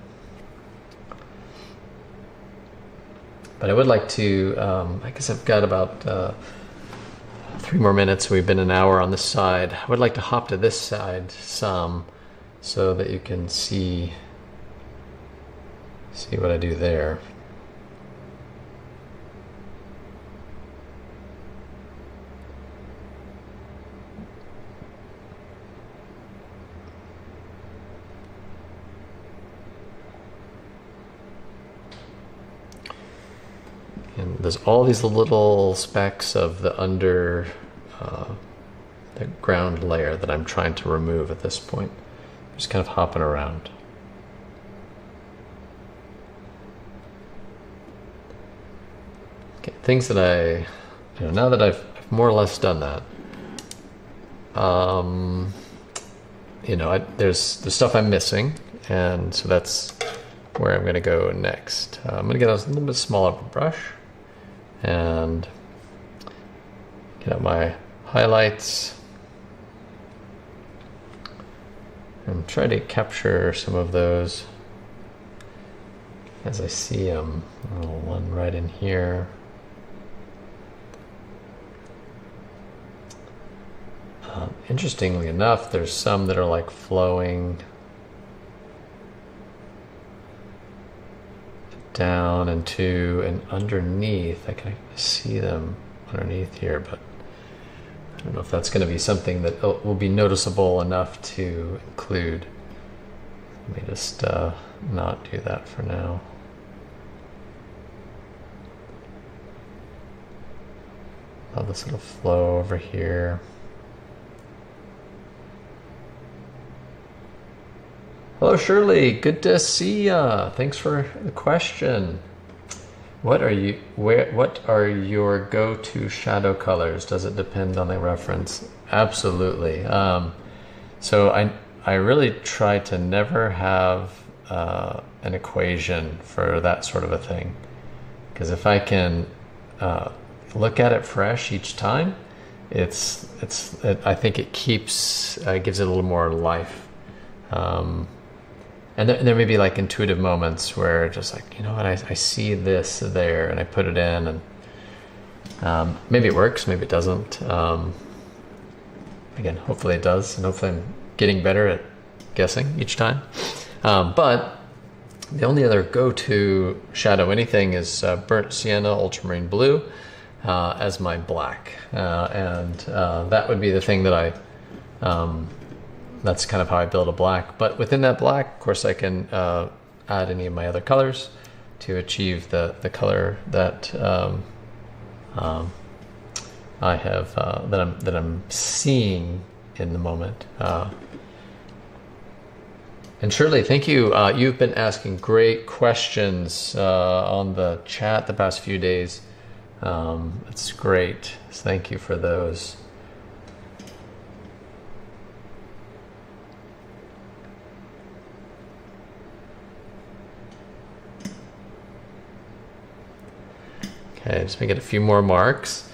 But I would like to, I guess I've got about 3 more minutes. We've been an hour on this side. I would like to hop to this side some so that you can see what I do there. And there's all these little specks of the under the ground layer that I'm trying to remove at this point. Just kind of hopping around. Okay, things that now that I've more or less done that, there's stuff I'm missing, and so that's where I'm going to go next. I'm going to get a little bit smaller of a brush and get out my highlights and try to capture some of those as I see them. A little one right in here. Interestingly enough, there's some that are like flowing down and underneath. I can see them underneath here, but I don't know if that's going to be something that will be noticeable enough to include. Let me just not do that for now. Allow this little flow over here. Hello Shirley, good to see ya. Thanks for the question. What are your go-to shadow colors? Does it depend on the reference? Absolutely. So I really try to never have an equation for that sort of a thing, because if I can look at it fresh each time, I think it gives it a little more life. And there may be like intuitive moments where just like, you know what, I see this there and I put it in, and maybe it works, maybe it doesn't. Again, hopefully it does, and hopefully I'm getting better at guessing each time. But the only other go-to shadow anything is burnt sienna, ultramarine blue as my black. And that would be the thing that I That's kind of how I build a black. But within that black, of course, I can add any of my other colors to achieve the color that I have that I'm seeing in the moment. And Shirley, thank you. You've been asking great questions on the chat the past few days. It's great. So thank you for those. Okay, just making a few more marks.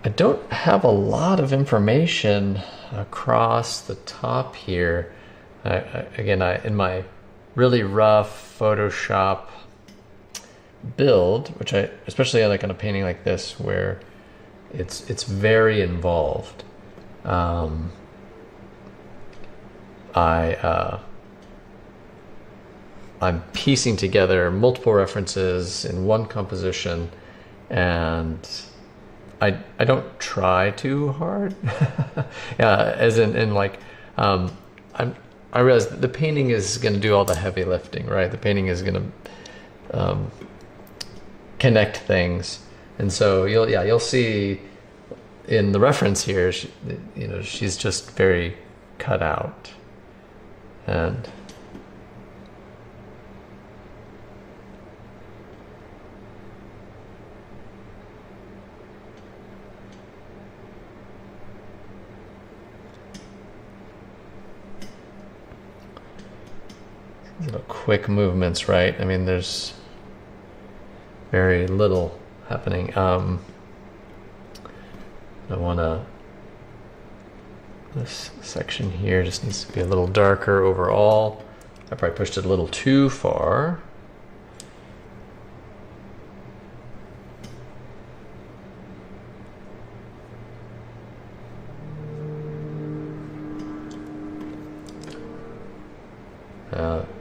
I don't have a lot of information across the top here. Again, in my really rough Photoshop build, which I especially like on a painting like this where it's very involved. I'm piecing together multiple references in one composition, and I don't try too hard. Yeah, as in like I realize the painting is going to do all the heavy lifting, right? The painting is going to connect things, and so you'll see in the reference here, she's just very cut out, and little quick movements, right? I mean, there's very little happening. I want to, this section here just needs to be a little darker overall. I probably pushed it a little too far.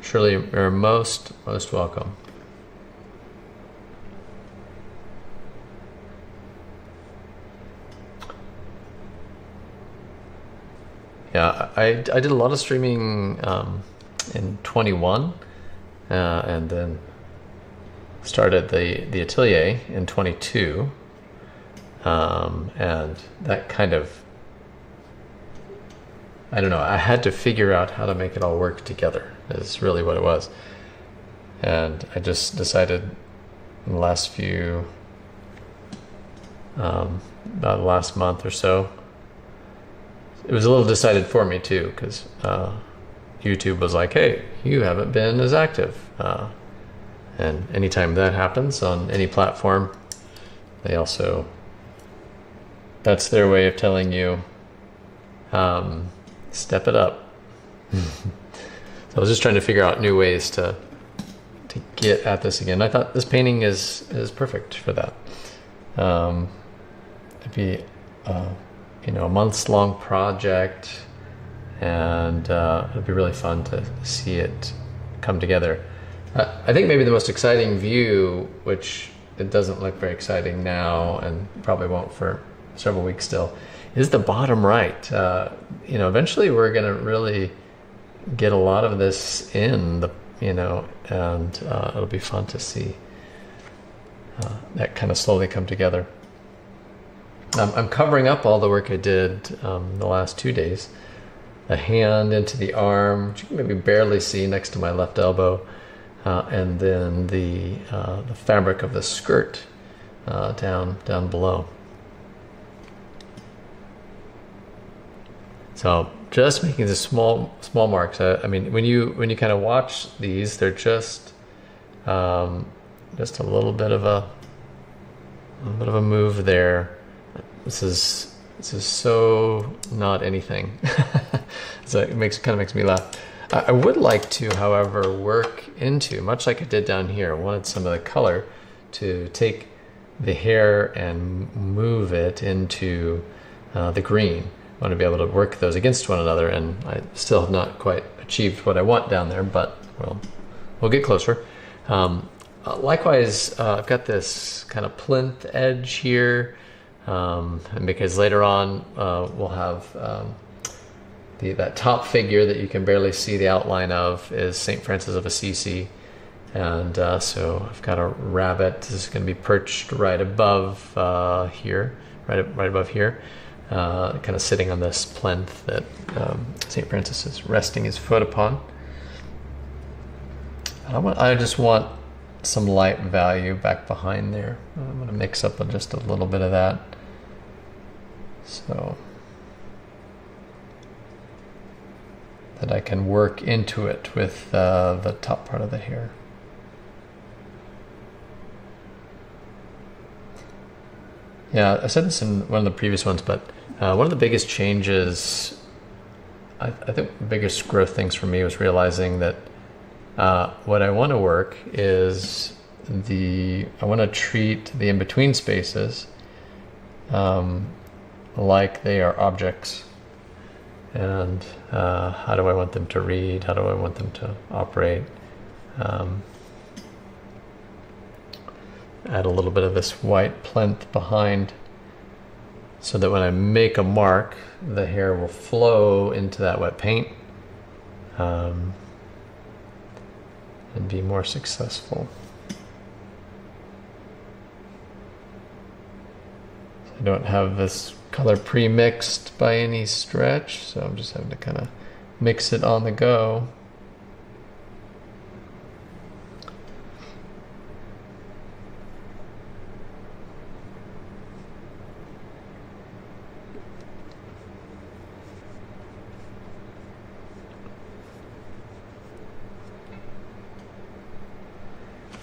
Surely you're most welcome. Yeah, I did a lot of streaming in 21, and then started the atelier in 22, and that kind of, I don't know, I had to figure out how to make it all work together, is really what it was. And I just decided in the last few, about the last month or so, it was a little decided for me too, because YouTube was like, hey, you haven't been as active. And anytime that happens on any platform, they also, that's their way of telling you, step it up. So I was just trying to figure out new ways to get at this again. I thought this painting is perfect for that. It'd be a months long project, and it'd be really fun to see it come together. I think maybe the most exciting view, which it doesn't look very exciting now and probably won't for several weeks still, is the bottom right. Eventually we're going to really get a lot of this in the, and it'll be fun to see that kind of slowly come together. I'm covering up all the work I did the last 2 days. The hand into the arm, which you can maybe barely see next to my left elbow, and then the fabric of the skirt down below. So just making the small marks. I mean, when you kind of watch these, they're just a little bit of a move there. This is so not anything. So it kind of makes me laugh. I would like to, however, work into, much like I did down here, I wanted some of the color to take the hair and move it into the green. I want to be able to work those against one another, and I still have not quite achieved what I want down there, but we'll get closer. Likewise, I've got this kind of plinth edge here, and because later on we'll have that top figure that you can barely see the outline of is St. Francis of Assisi. And so I've got a rabbit. This is going to be perched right above here, right above here, kind of sitting on this plinth that St. Francis is resting his foot upon. I just want some light value back behind there. I'm going to mix up just a little bit of that. So that I can work into it with the top part of the hair. Yeah, I said this in one of the previous ones, but one of the biggest changes, I think the biggest growth things for me was realizing that what I want to work is I want to treat the in-between spaces like they are objects. And how do I want them to read? How do I want them to operate? Add a little bit of this white plinth behind so that when I make a mark, the hair will flow into that wet paint and be more successful. I don't have this color pre-mixed by any stretch, so I'm just having to kind of mix it on the go.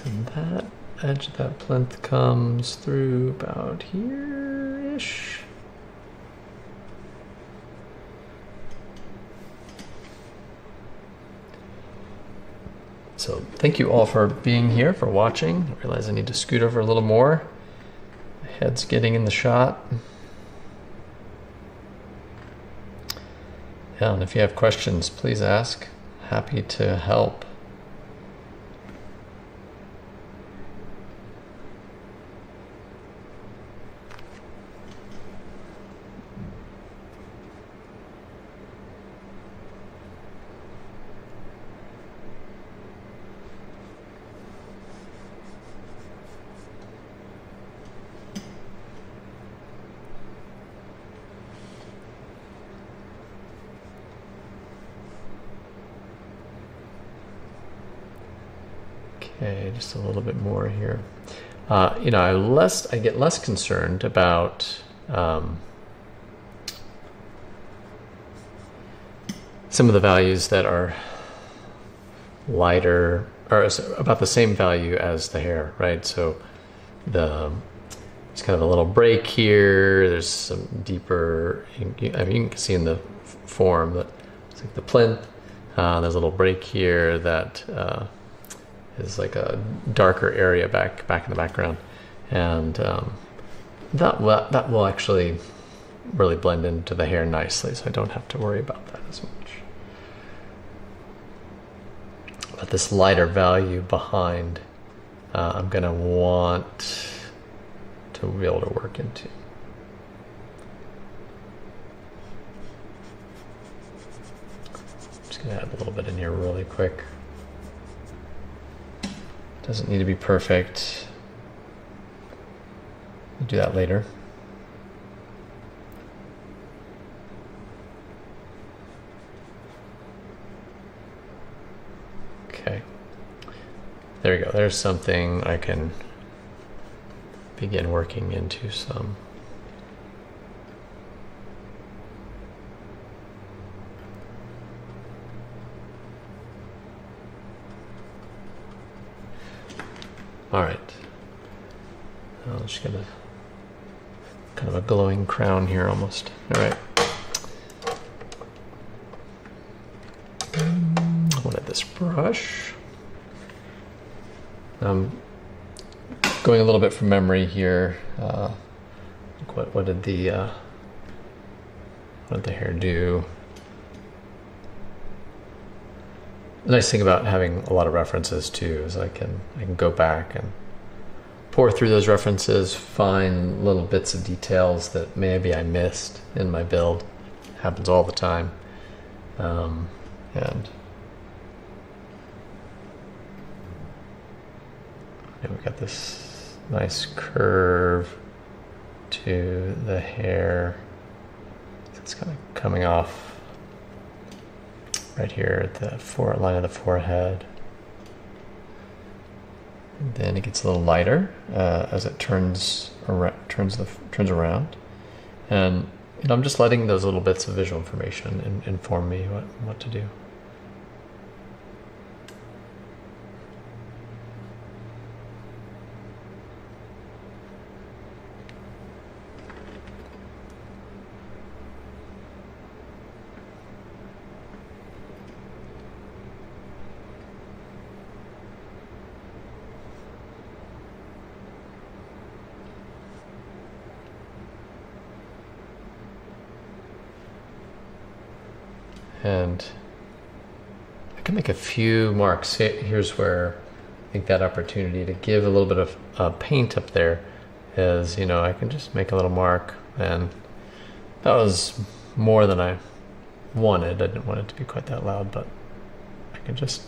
And that edge of that plinth comes through about here-ish. So thank you all for being here, for watching. I realize I need to scoot over a little more. My head's getting in the shot. Yeah, and if you have questions, please ask. Happy to help. Okay, just a little bit more here. You know, I get less concerned about some of the values that are lighter, or about the same value as the hair, right? So it's kind of a little break here. There's some deeper, I mean, you can see in the form that it's like the plinth. There's a little break here that is like a darker area back in the background, and that will actually really blend into the hair nicely, so I don't have to worry about that as much. But this lighter value behind, I'm gonna want to be able to work into. Just gonna add a little bit in here really quick. Doesn't need to be perfect. We'll do that later. Okay. There we go. There's something I can begin working into some. All right, I'm just gonna kind of a glowing crown here almost. All right. I wanted this brush. I'm going a little bit from memory here. What did the hair do? The nice thing about having a lot of references too is I can go back and pour through those references, find little bits of details that maybe I missed in my build. Happens all the time. And we've got this nice curve to the hair. It's kind of coming off right here at the line of the forehead. And then it gets a little lighter as it turns around. And I'm just letting those little bits of visual information inform me what to do. And I can make a few marks. Here's where I think that opportunity to give a little bit of paint up there is, I can just make a little mark, and that was more than I wanted. I didn't want it to be quite that loud, but I can just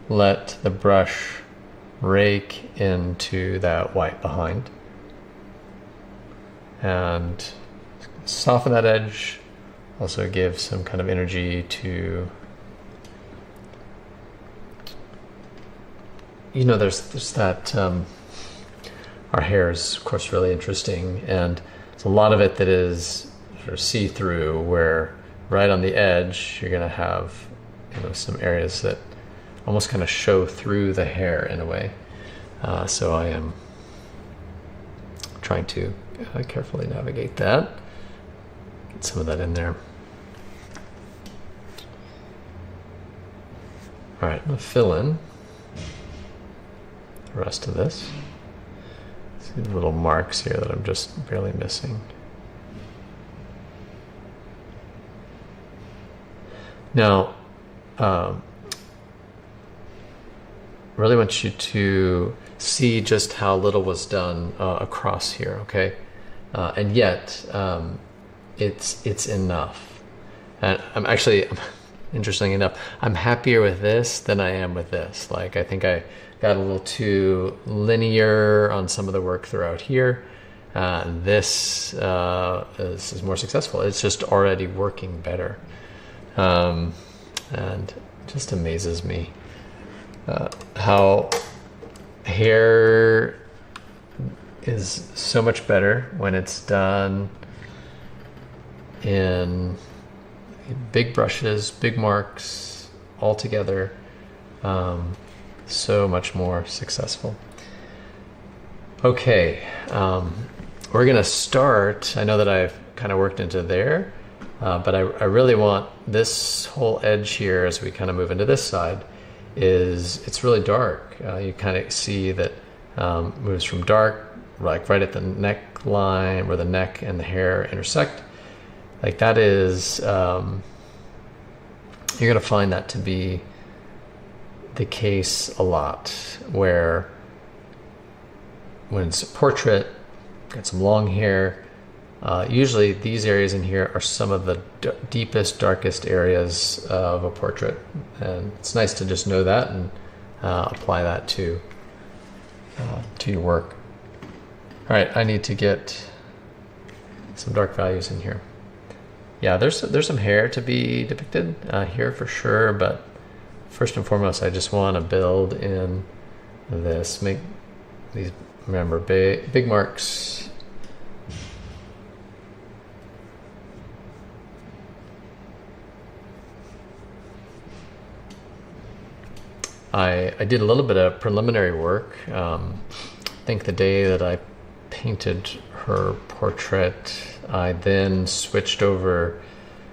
let the brush rake into that white behind and soften that edge. Also give some kind of energy to, there's that, our hair is of course really interesting, and there's a lot of it that is sort of see-through, where right on the edge you're going to have some areas that almost kind of show through the hair in a way. So I am trying to carefully navigate that. Get some of that in there. All right, I'm going to fill in the rest of this. See the little marks here that I'm just barely missing. Now, really want you to see just how little was done across here, okay? And yet, it's enough. And interesting enough, I'm happier with this than I am with this. Like, I think I got a little too linear on some of the work throughout here. This is more successful. It's just already working better. And it just amazes me how hair is so much better when it's done in big brushes, big marks, all together. So much more successful. Okay, we're gonna start. I know that I've kind of worked into there, but I really want this whole edge here, as we kind of move into this side, it's really dark. You kind of see that moves from dark, like right at the neckline where the neck and the hair intersect. Like that is, you're gonna find that to be the case a lot, where when it's a portrait, got some long hair, usually these areas in here are some of the deepest, darkest areas of a portrait. And it's nice to just know that and apply that to your work. All right, I need to get some dark values in here. Yeah, there's some hair to be depicted here for sure, but first and foremost, I just want to build in this, make these, remember, big marks. I did a little bit of preliminary work. I think the day that I painted her portrait, I then switched over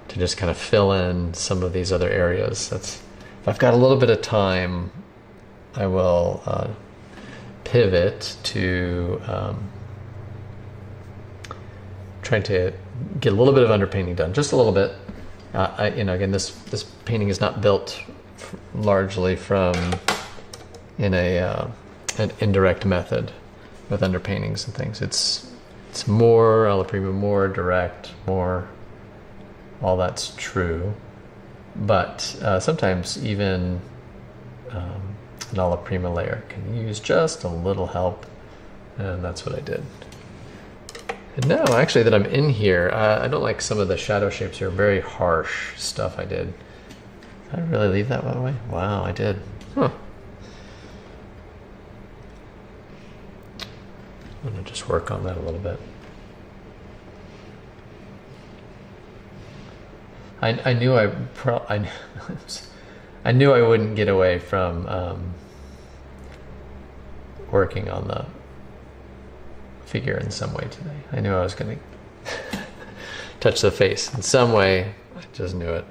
to just kind of fill in some of these other areas. If I've got a little bit of time, I will pivot to trying to get a little bit of underpainting done, just a little bit. Again, this painting is not built largely from an indirect method with underpaintings and things. It's more alla prima, more direct, more, all that's true. but sometimes even an alla prima layer can use just a little help, and that's what I did. And now actually that I'm in here, I don't like some of the shadow shapes here, very harsh stuff I did. Did I really leave that way? Wow, I did. Huh. I'm gonna just work on that a little bit. I knew I knew I wouldn't get away from working on the figure in some way today. I knew I was going to touch the face in some way. I just knew it.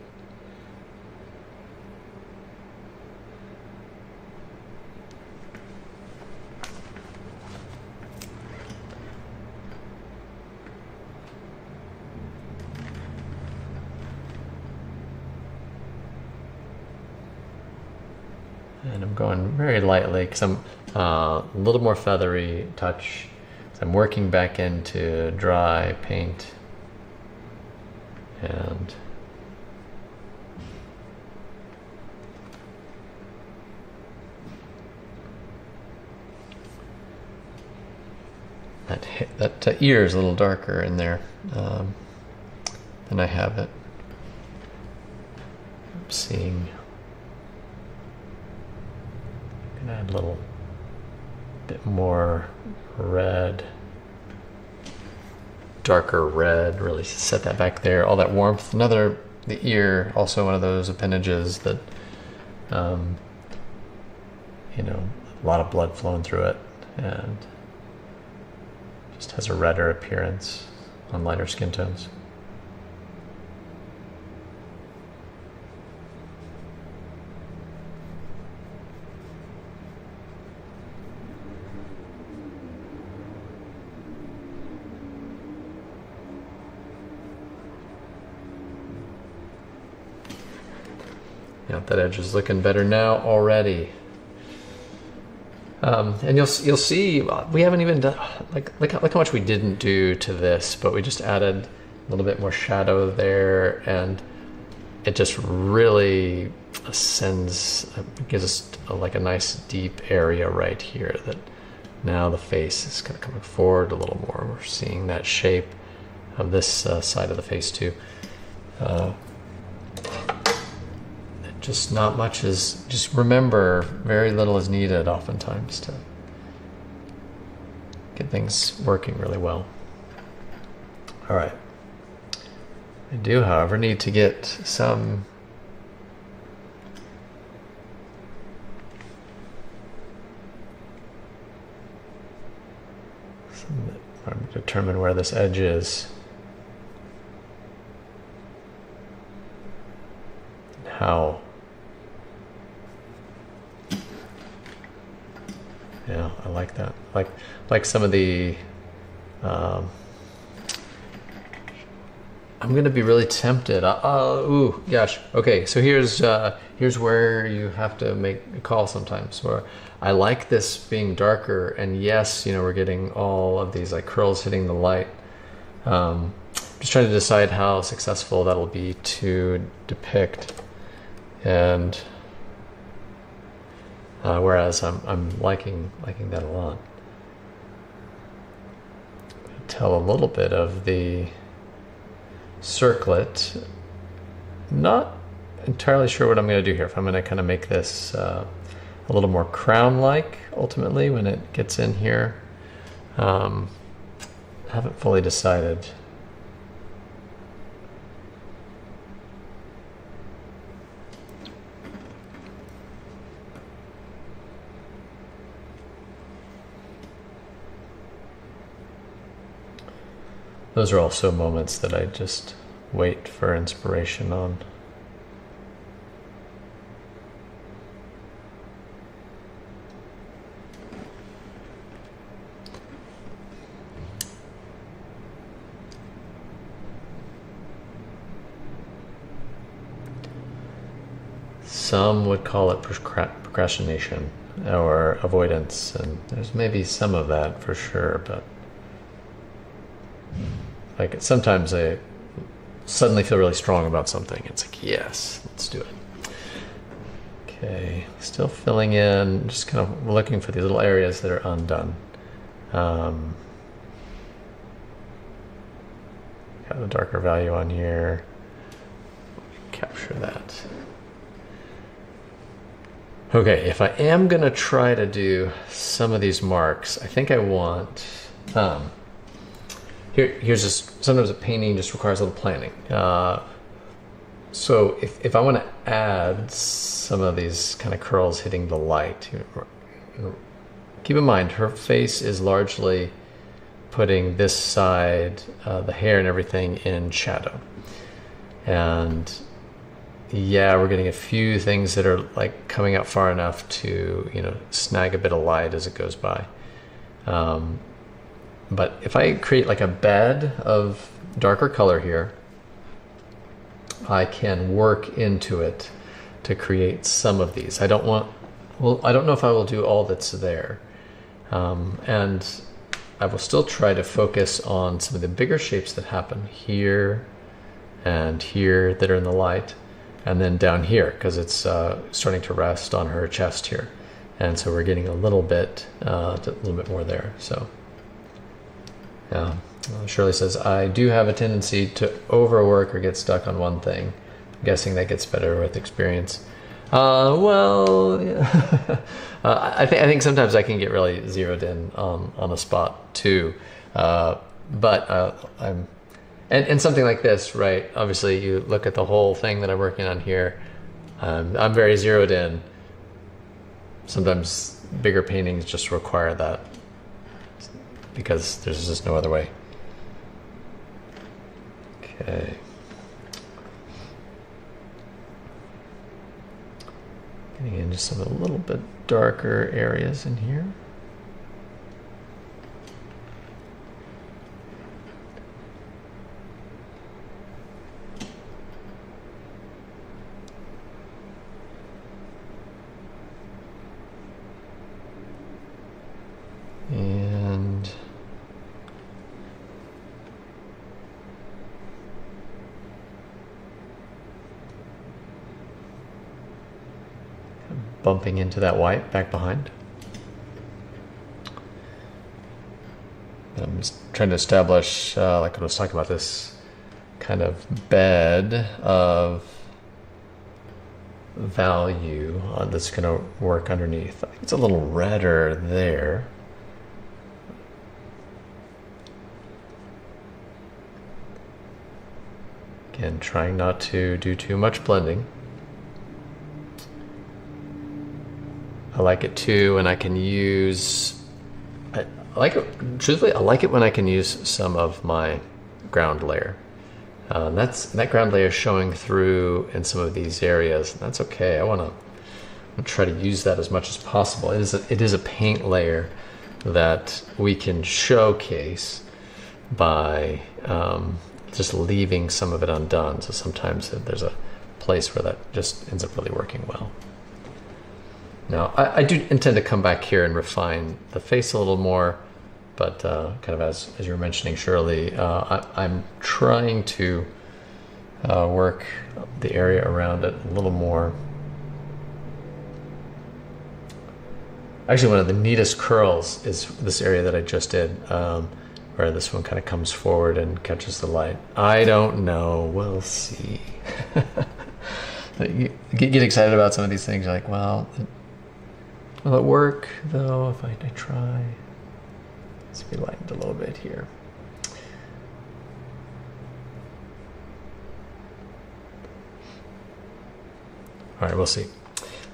And I'm going very lightly because I'm a little more feathery touch. I'm working back into dry paint, and that ear is a little darker in there than I have it. I'm seeing. I'm gonna add a little bit more red, darker red, really set that back there. All that warmth. The ear, also one of those appendages that, you know, a lot of blood flowing through it, and just has a redder appearance on lighter skin tones. Yeah, that edge is looking better now already. And you'll see we haven't even done look how much we didn't do to this, but we just added a little bit more shadow there, and it just really gives us like a nice deep area right here. That now the face is kind of coming forward a little more. We're seeing that shape of this side of the face too. Just not much is, just remember, very little is needed oftentimes to get things working really well. All right. I do, however, need to get some determine where this edge is. How. Yeah, I like that. Like some of the. I'm gonna be really tempted. Ooh, gosh. Okay, so here's where you have to make a call sometimes. Where I like this being darker, and yes, you know, we're getting all of these like curls hitting the light. Just trying to decide how successful that'll be to depict, and. Whereas I'm liking that a lot. Tell a little bit of the circlet. Not entirely sure what I'm going to do here. If I'm going to kind of make this a little more crown-like ultimately when it gets in here. I haven't fully decided. Those are also moments that I just wait for inspiration on. Some would call it procrastination or avoidance, and there's maybe some of that for sure, but like sometimes suddenly feel really strong about something. It's like, yes, let's do it. Okay, still filling in, just kind of looking for these little areas that are undone. Got a darker value on here. Capture that. Okay, if I am gonna try to do some of these marks, I think I want, here's just, sometimes a painting just requires a little planning. So if I want to add some of these kind of curls hitting the light, keep in mind her face is largely putting this side, the hair and everything, in shadow. And yeah, we're getting a few things that are like coming out far enough to, you know, snag a bit of light as it goes by. But if I create like a bed of darker color here, I can work into it to create some of these. I don't know if I will do all that's there. And I will still try to focus on some of the bigger shapes that happen here and here that are in the light, and then down here, because it's starting to rest on her chest here. And so we're getting a little bit more there. So yeah. Shirley says, I do have a tendency to overwork or get stuck on one thing. I'm guessing that gets better with experience. Well, yeah. I think sometimes I can get really zeroed in on a spot too. But and something like this, right? Obviously, you look at the whole thing that I'm working on here. I'm very zeroed in. Sometimes bigger paintings just require that because there's just no other way. Okay. Getting into some a little bit darker areas in here. And bumping into that white back behind. I'm just trying to establish, like I was talking about, this kind of bed of value that's going to work underneath. I think it's a little redder there. Again, trying not to do too much blending. I like it too when I can use, truthfully, I like it when I can use some of my ground layer. That ground layer showing through in some of these areas. That's okay. I want to try to use that as much as possible. It is a paint layer that we can showcase by just leaving some of it undone. So sometimes there's a place where that just ends up really working well. Now, I do intend to come back here and refine the face a little more, but kind of as you were mentioning, Shirley, I'm trying to work the area around it a little more. Actually, one of the neatest curls is this area that I just did, where this one kind of comes forward and catches the light. I don't know. We'll see. You get excited about some of these things. You're like, well, will it work, though, if I try? Let's be lightened a little bit here. All right, we'll see.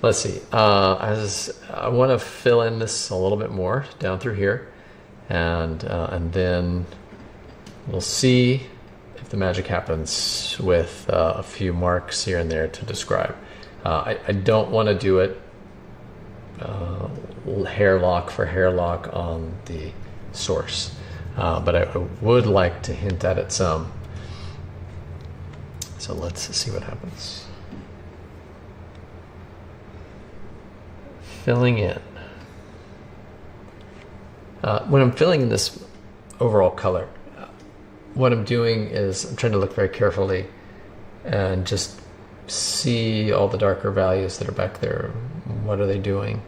Let's see. As I want to fill in this a little bit more down through here, and then we'll see if the magic happens with a few marks here and there to describe. I don't want to do it hair lock for hair lock on the source, but I would like to hint at it some. So let's see what happens. Filling in. When I'm filling in this overall color, what I'm doing is I'm trying to look very carefully and just see all the darker values that are back there. What are they doing?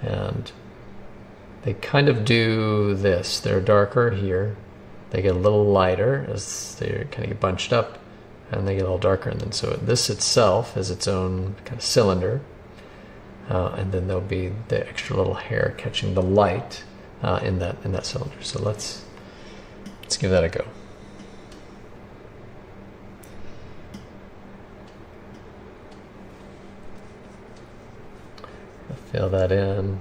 And they kind of do this. They're darker here. They get a little lighter as they kind of get bunched up, and they get a little darker. And then so this itself is its own kind of cylinder. And then there'll be the extra little hair catching the light in that cylinder. So let's give that a go. Fill that in.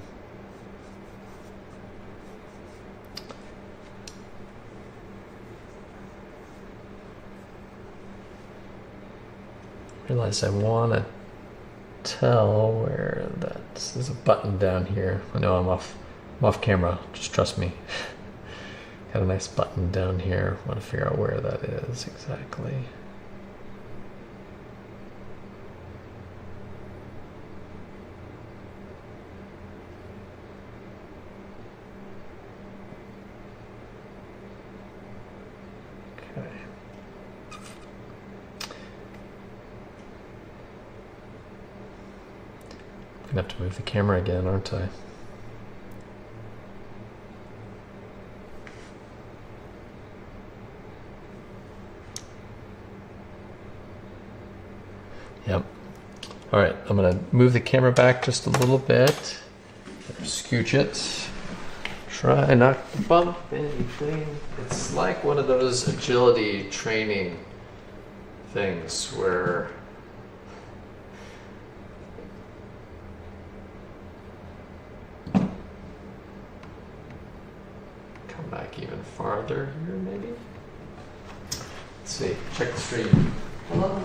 Realize I want to tell where there's a button down here. I know I'm off camera, just trust me. Got a nice button down here. I want to figure out where that is exactly. I'm gonna have to move the camera again, aren't I? Yep. All right, I'm gonna move the camera back just a little bit. Scooch it. Try not to bump anything. It's like one of those agility training things where back even farther here, maybe. Let's see. Check the stream. Hello.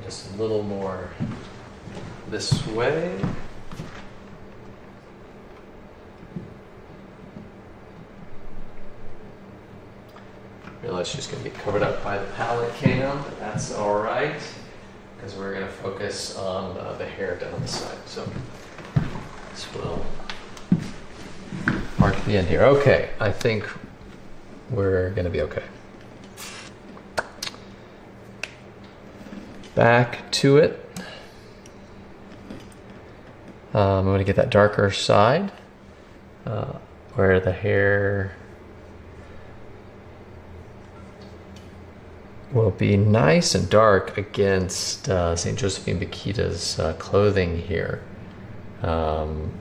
Just a little more this way. Realize she's going to be covered up by the palette cam, but that's all right, because we're going to focus on the hair down the side. So this will mark the end here. Okay, I think we're going to be okay. Back to it. I'm going to get that darker side where the hair will be nice and dark against St. Josephine Bakhita's clothing here,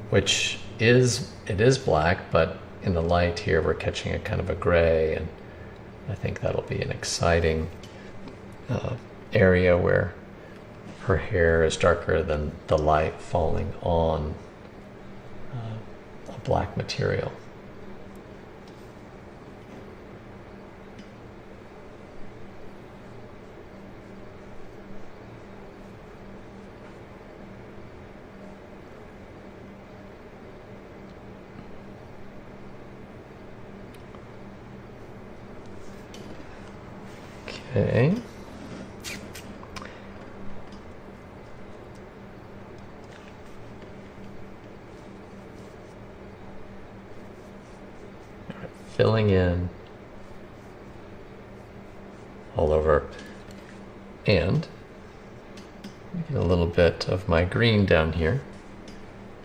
which it is black, but in the light here we're catching a kind of a gray, and I think that'll be an exciting area where her hair is darker than the light falling on a black material. Okay. Filling in all over, and get a little bit of my green down here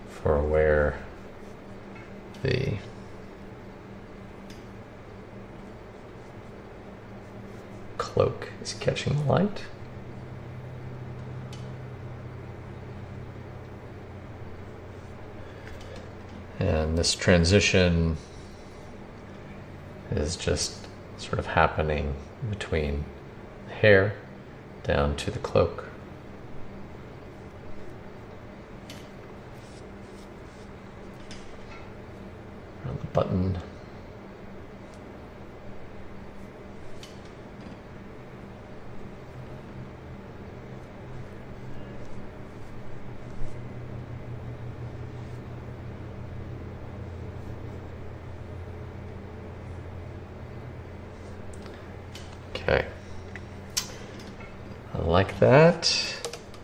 for where the cloak is catching the light. And this transition is just sort of happening between the hair down to the cloak. Around the button. Okay, I like that.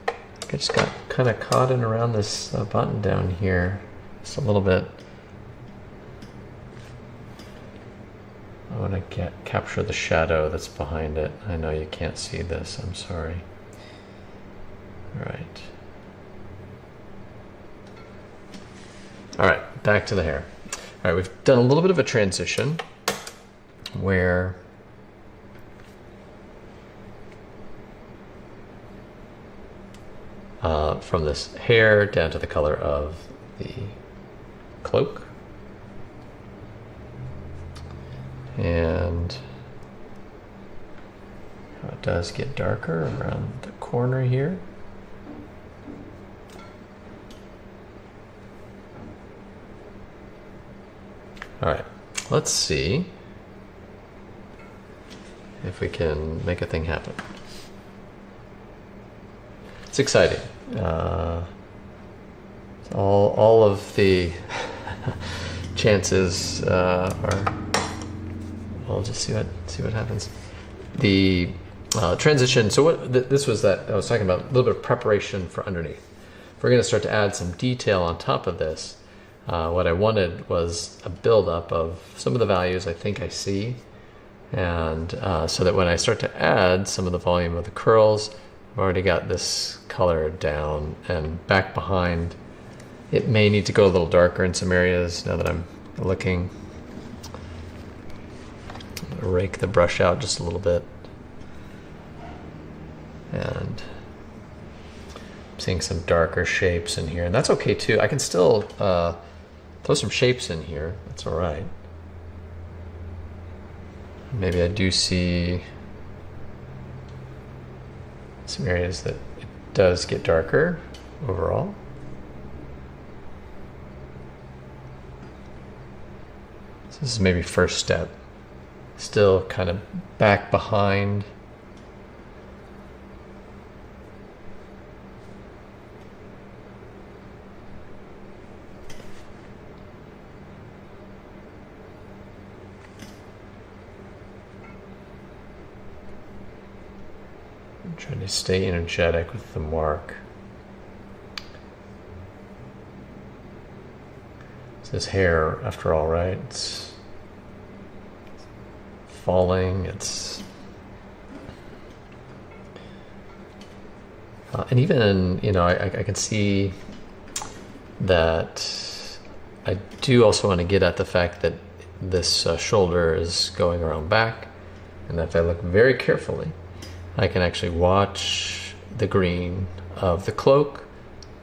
I just got kind of caught in around this button down here. Just a little bit. I want to capture the shadow that's behind it. I know you can't see this, I'm sorry. All right. All right, back to the hair. All right, we've done a little bit of a transition where from this hair down to the color of the cloak. And it does get darker around the corner here. All right, let's see if we can make a thing happen. It's exciting. All of the chances are. I'll just see what happens. The transition. So what this was that I was talking about, a little bit of preparation for underneath. If we're going to start to add some detail on top of this, what I wanted was a buildup of some of the values I think I see, and so that when I start to add some of the volume of the curls, I've already got this color down, and back behind, it may need to go a little darker in some areas now that I'm looking. Rake the brush out just a little bit, and I'm seeing some darker shapes in here, and that's okay too. I can still throw some shapes in here, that's all right. Maybe I do see some areas that it does get darker overall. So this is maybe first step. Still kind of back behind. I'm trying to stay energetic with the mark. It's this hair, after all, right? It's falling. It's and even, you know, I can see that I do also want to get at the fact that this shoulder is going around back, and that if I look very carefully, I can actually watch the green of the cloak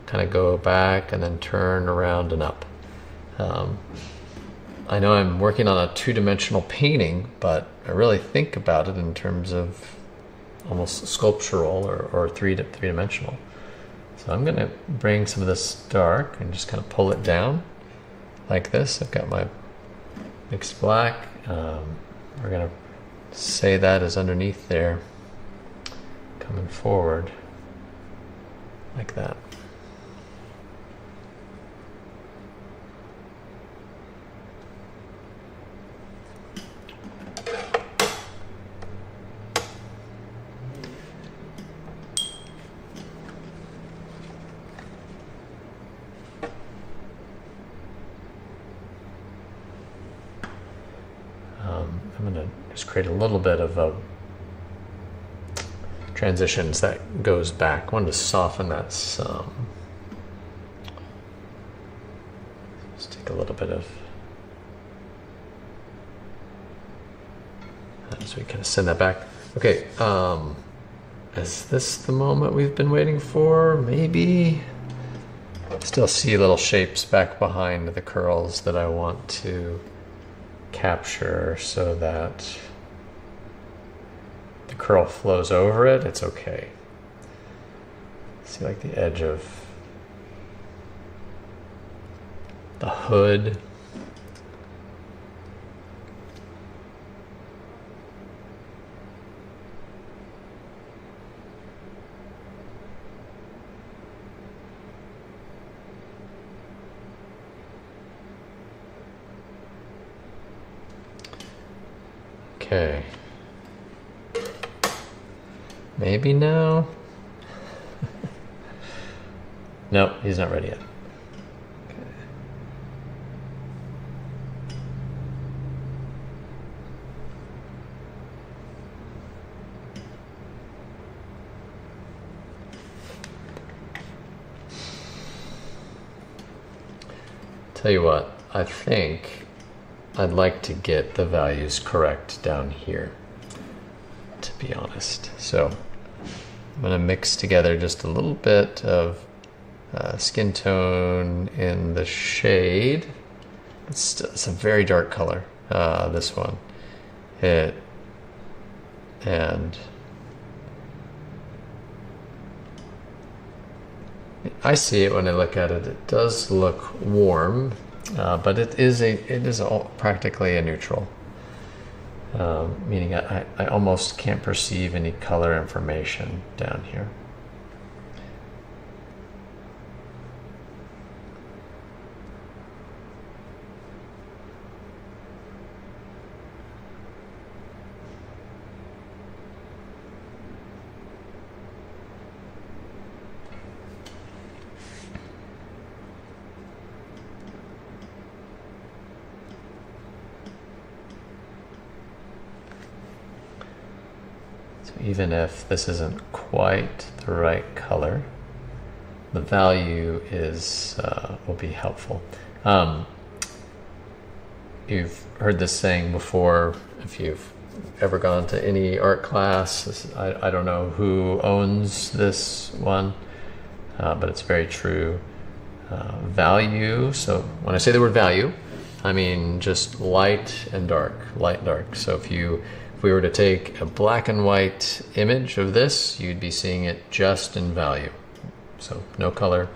kind of go back and then turn around and up. I know I'm working on a two-dimensional painting, but I really think about it in terms of almost sculptural or three-dimensional. So I'm going to bring some of this dark and just kind of pull it down like this. I've got my mixed black. We're going to say that is underneath there, coming forward like that. I'm going to just create a little bit of a transitions that goes back. I wanted to soften that some. Just take a little bit of that, so we kind of send that back. Okay, is this the moment we've been waiting for? Maybe. Still see little shapes back behind the curls that I want to capture so that the curl flows over it. It's okay. See, like the edge of the hood. Okay. Maybe now? Nope, he's not ready yet. Okay. Tell you what, I think I'd like to get the values correct down here, to be honest. So I'm going to mix together just a little bit of skin tone in the shade. It's a very dark color, this one. And I see it when I look at it. It does look warm, but it is practically a neutral, meaning I almost can't perceive any color information down here. Even if this isn't quite the right color, the value is will be helpful. You've heard this saying before, if you've ever gone to any art class. I don't know who owns this one, but it's very true. Value, so when I say the word value, I mean just light and dark, light and dark. So if we were to take a black and white image of this, you'd be seeing it just in value. So no color,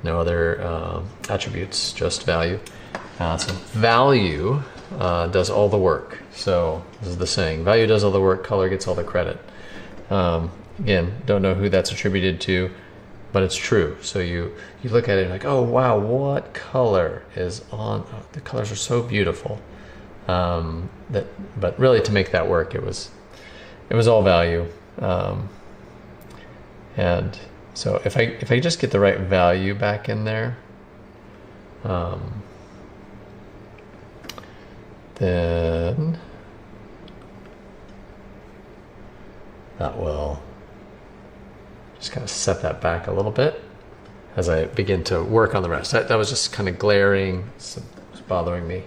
no other attributes, just value. So value does all the work. So this is the saying, value does all the work, color gets all the credit. Again, don't know who that's attributed to, but it's true. So you look at it and like, oh wow, what color is on? Oh, the colors are so beautiful. But really, to make that work, it was all value, and so if I just get the right value back in there, then that will just kind of set that back a little bit as I begin to work on the rest. That was just kind of glaring, it was bothering me.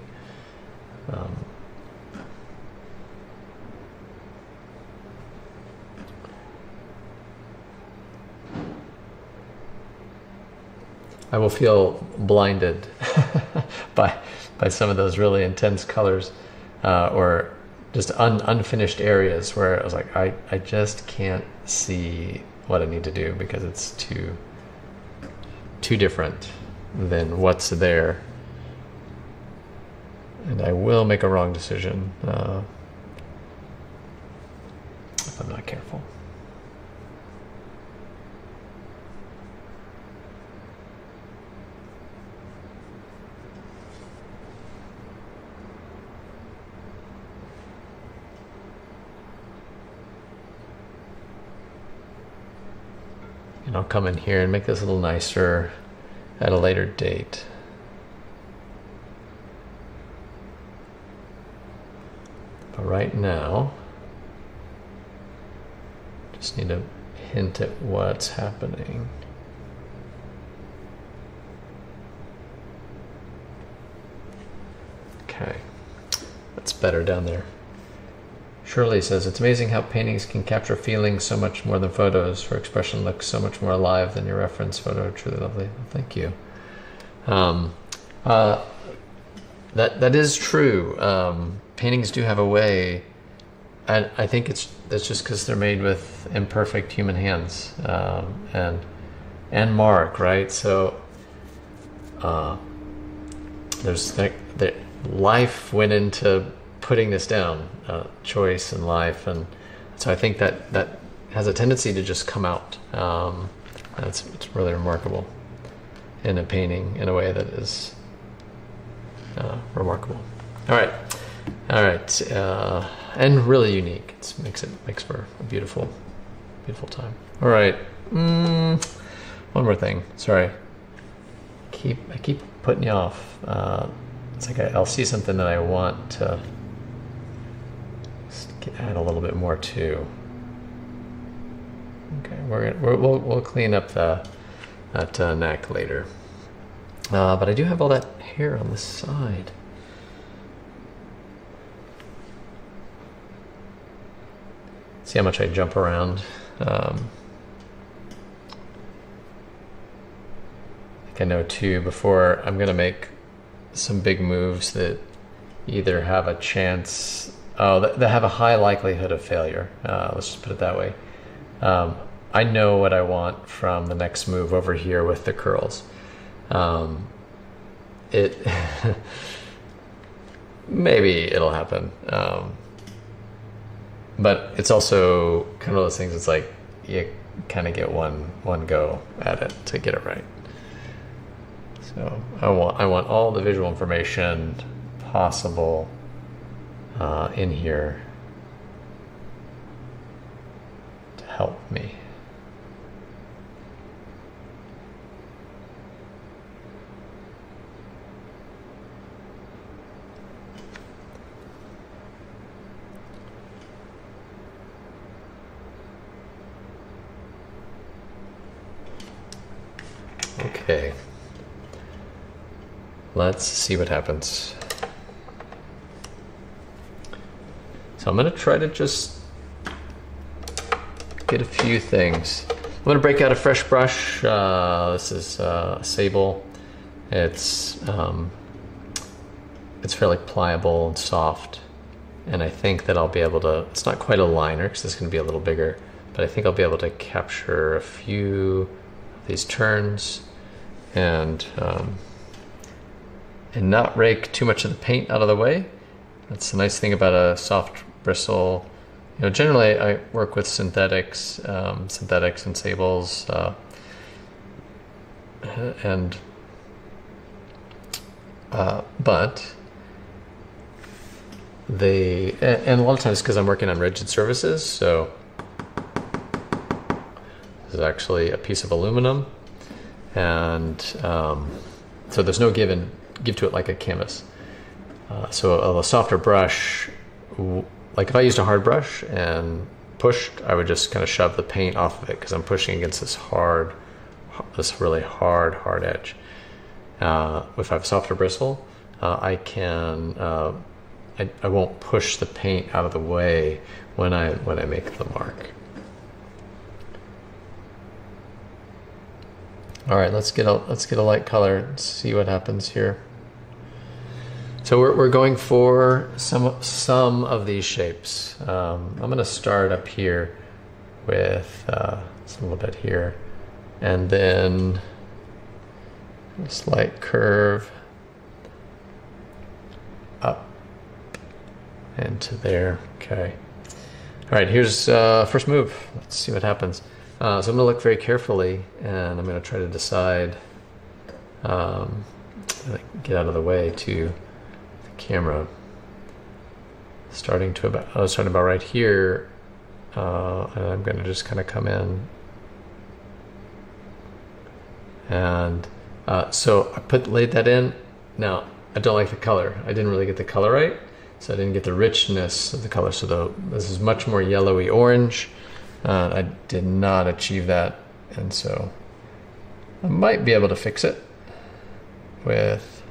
I will feel blinded by some of those really intense colors, or just unfinished areas where I was like, I just can't see what I need to do because it's too different than what's there. And I will make a wrong decision if I'm not careful. And I'll come in here and make this a little nicer at a later date. But right now, just need to hint at what's happening. Okay, that's better down there. Shirley says, it's amazing how paintings can capture feelings so much more than photos. Her expression looks so much more alive than your reference photo. Truly lovely. Well, thank you. That is true. Paintings do have a way, and I think that's just because they're made with imperfect human hands, and mark, right? So there's the life went into putting this down, choice and life, and so I think that has a tendency to just come out. It's really remarkable in a painting in a way that is remarkable. All right, and really unique. It makes for a beautiful time. All right, one more thing. Sorry, I keep putting you off. It's like I'll see something that I want to add a little bit more to. Okay, we'll clean up that neck later. But I do have all that hair on the side. See how much I jump around. I think I know too, before I'm gonna make some big moves that either have a chance, that have a high likelihood of failure. Let's just put it that way. I know what I want from the next move over here with the curls. Maybe it'll happen. But it's also kind of those things, it's like you kind of get one go at it to get it right. So I want all the visual information possible in here to help me. Okay, let's see what happens. So I'm gonna try to just get a few things. I'm gonna break out a fresh brush. This is sable. It's fairly pliable and soft, and I think that I'll be able to, it's not quite a liner because it's gonna be a little bigger, but I think I'll be able to capture a few of these turns and not rake too much of the paint out of the way. That's the nice thing about a soft bristle. You know, generally I work with synthetics and sables, but and a lot of times because I'm working on rigid surfaces, so this is actually a piece of aluminum, and so there's no give to it like a canvas. So a softer brush, like if I used a hard brush and pushed, I would just kind of shove the paint off of it because I'm pushing against this really hard edge. If I have a softer bristle, I won't push the paint out of the way when I make the mark. All right, let's get a light color and see what happens here. So we're going for some of these shapes. I'm going to start up here with a little bit here, and then a slight curve up into there. Okay. All right, here's first move. Let's see what happens. So I'm going to look very carefully, and I'm going to try to decide, get out of the way to the camera. Starting about right here, and I'm going to just kind of come in. And so I laid that in. Now, I don't like the color. I didn't really get the color right, so I didn't get the richness of the color. So this is much more yellowy orange. I did not achieve that, and so I might be able to fix it with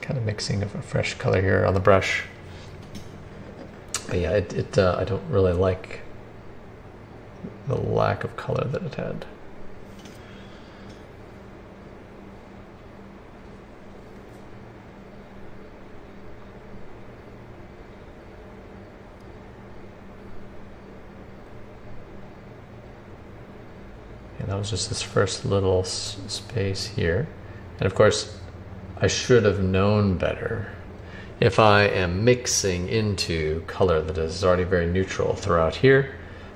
kind of mixing of a fresh color here on the brush. But yeah, I don't really like the lack of color that it had. That was just this first little space here. And of course, I should have known better. If I am mixing into color that is already very neutral throughout here,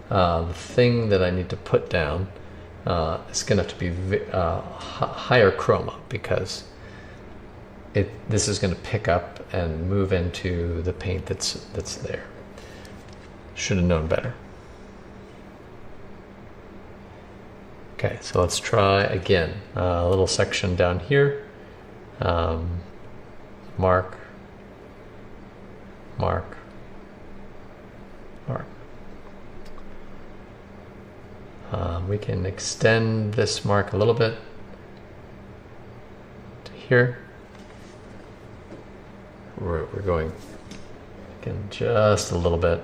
the thing that I need to put down is going to have to be higher chroma, because this is going to pick up and move into the paint that's there. Should have known better. Okay, so let's try again. A little section down here. Mark. We can extend this mark a little bit. here. We're going again just a little bit.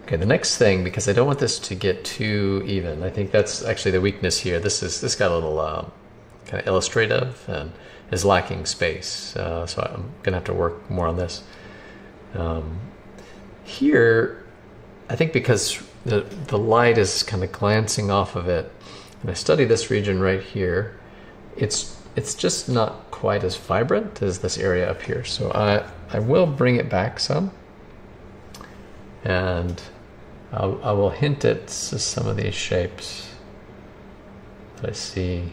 Okay, the next thing, because I don't want this to get too even, I think that's actually the weakness here. This got a little kind of illustrative and is lacking space, so I'm gonna have to work more on this. Here, I think because the light is kind of glancing off of it, and I study this region right here, it's just not quite as vibrant as this area up here. So I will bring it back some, and I will hint at some of these shapes that I see.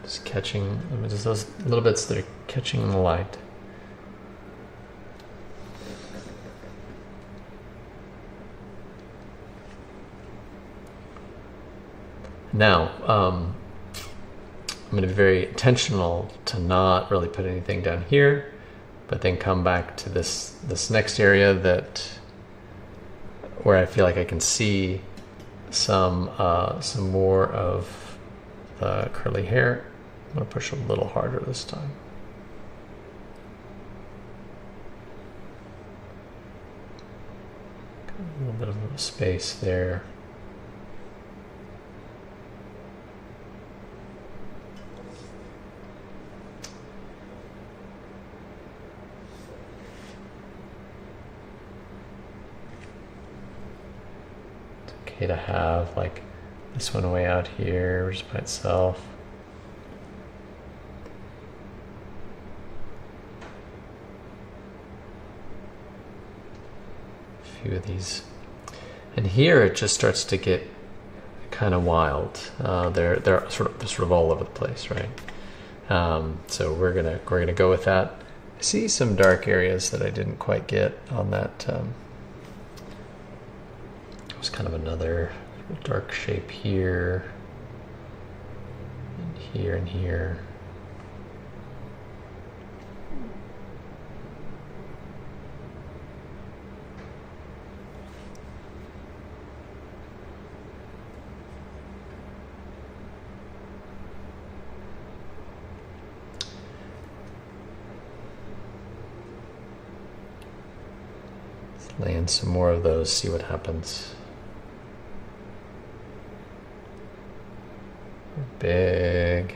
Just catching, just those little bits that are catching the light. Now, I'm going to be very intentional to not really put anything down here, but then come back to this next area where I feel like I can see some more of the curly hair. I'm going to push a little harder this time. Got a little bit of a space there. It's okay to have like this one way out here just by itself. Few of these, and here it just starts to get kind of wild. They're sort of all over the place, right? So we're gonna go with that. I see some dark areas that I didn't quite get on that. It was kind of another dark shape here, and here, and here. Lay in some more of those, see what happens. Big,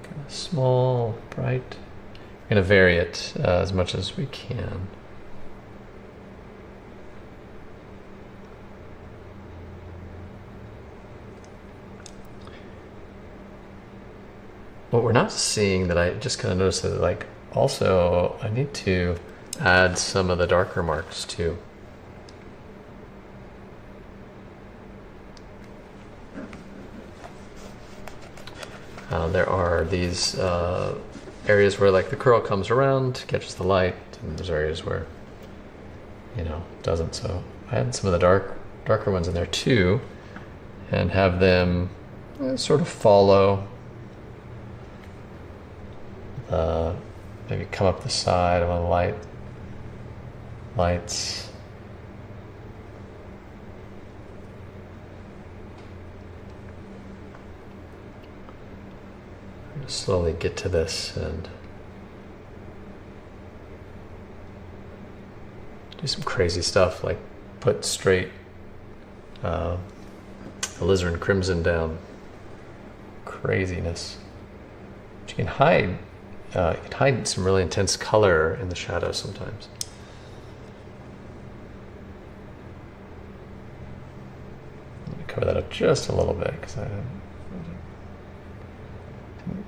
kind of small, bright. We're going to vary it as much as we can. What we're not seeing that I just kind of noticed that, like, also I need to add some of the darker marks too. There are these areas where like the curl comes around, catches the light, and there's areas where, you know, it doesn't. So I add some of the darker ones in there too, and have them sort of follow maybe come up the side of a lights. Slowly get to this and do some crazy stuff, like put straight alizarin crimson down. Craziness. But you can hide some really intense color in the shadows sometimes. Let me cover that up just a little bit because I didn't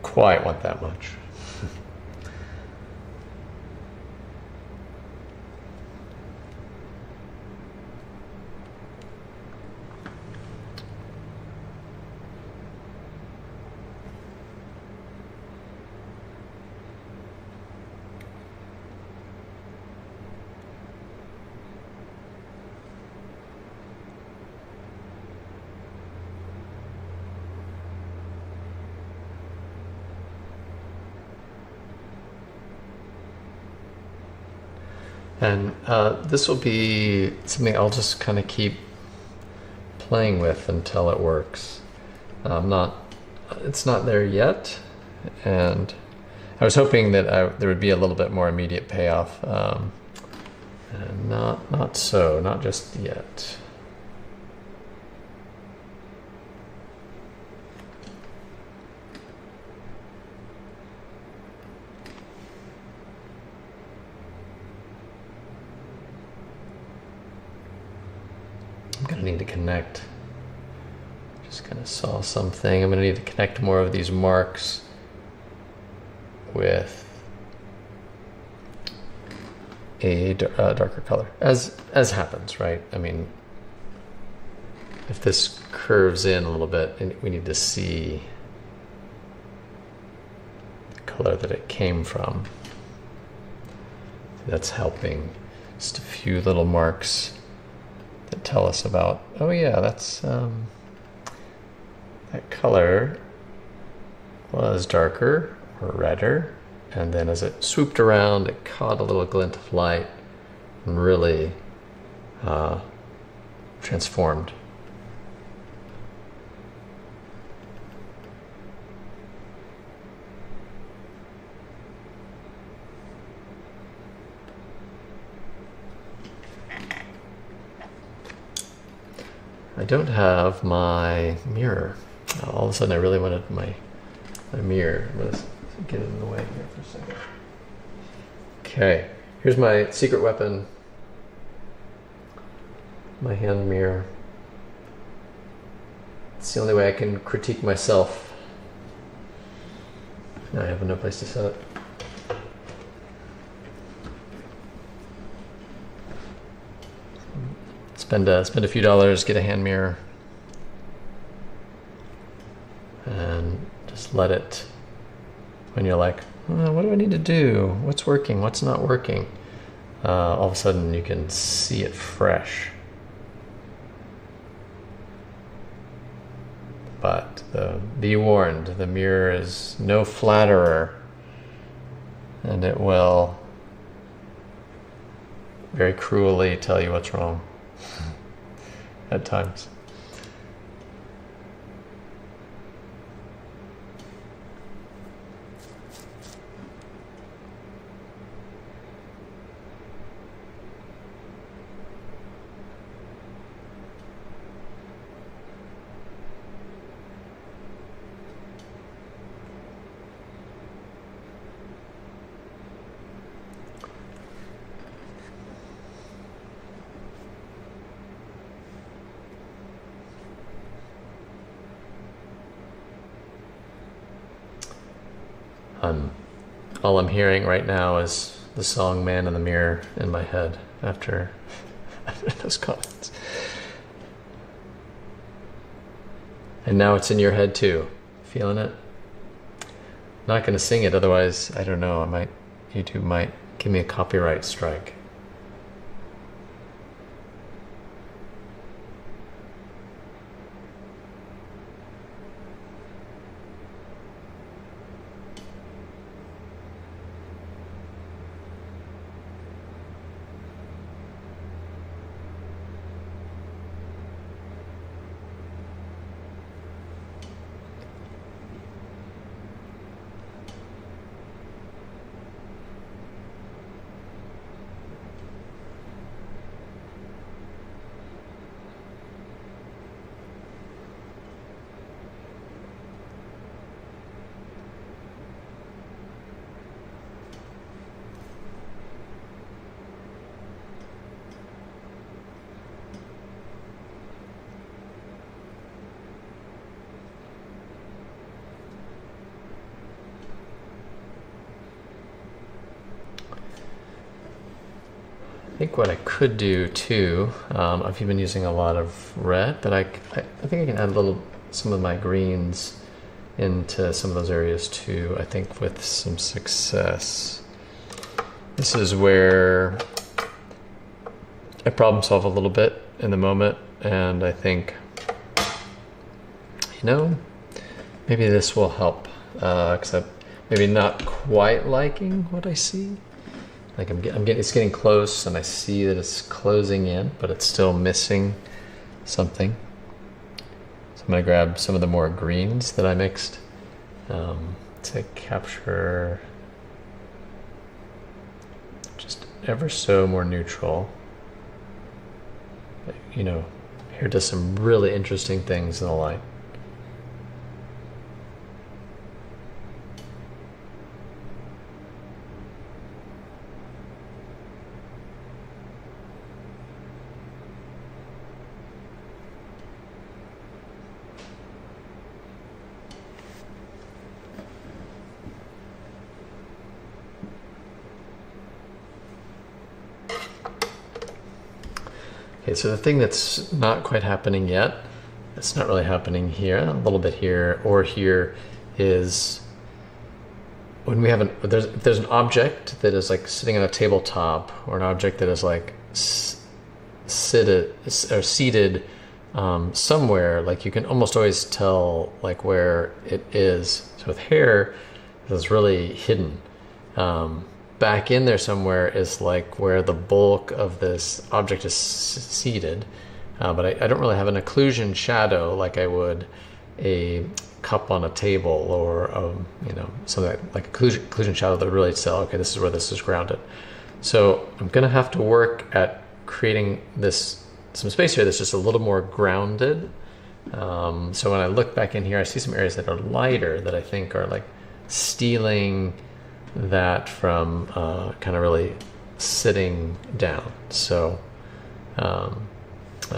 quite want that much. And this will be something I'll just kind of keep playing with until it works. It's not there yet, and I was hoping that there would be a little bit more immediate payoff, and not so, not just yet. I'm gonna need to connect. Just kind of saw something. I'm gonna need to connect more of these marks with a darker color, as happens, right? I mean, if this curves in a little bit, we need to see the color that it came from. That's helping. Just a few little marks that tell us about, oh yeah, that's that color was darker or redder, and then as it swooped around, it caught a little glint of light and really transformed. I don't have my mirror. All of a sudden I really wanted my mirror. I'm gonna get it in the way here for a second. Okay, here's my secret weapon, my hand mirror. It's the only way I can critique myself. Now I have no place to set it. Spend a few dollars, get a hand mirror, and just let it, when you're like, oh, what do I need to do? What's working? What's not working? All of a sudden you can see it fresh. But be warned, the mirror is no flatterer, and it will very cruelly tell you what's wrong at times. All I'm hearing right now is the song Man in the Mirror in my head after those comments. And now it's in your head too. Feeling it? Not going to sing it, otherwise, I don't know, YouTube might give me a copyright strike. I think what I could do too, I've been using a lot of red, but I think I can add some of my greens into some of those areas too, I think with some success. This is where I problem solve a little bit in the moment, and I think, maybe this will help, because I'm maybe not quite liking what I see. Like it's getting close, and I see that it's closing in, but it's still missing something. So I'm going to grab some of the more greens that I mixed to capture just ever so more neutral. You know, here does some really interesting things in the light. Okay, so the thing that's not quite happening yet, it's not really happening here, a little bit here or here, is when we have if there's an object that is like sitting on a tabletop, or an object that is like seated somewhere, like you can almost always tell like where it is. So with hair, it's really hidden. Back in there somewhere is like where the bulk of this object is seated, but I don't really have an occlusion shadow like I would a cup on a table, or something like occlusion shadow that really tell, okay, this is where this is grounded. So I'm gonna have to work at creating some space here that's just a little more grounded. So when I look back in here, I see some areas that are lighter that I think are like stealing that from kind of really sitting down. So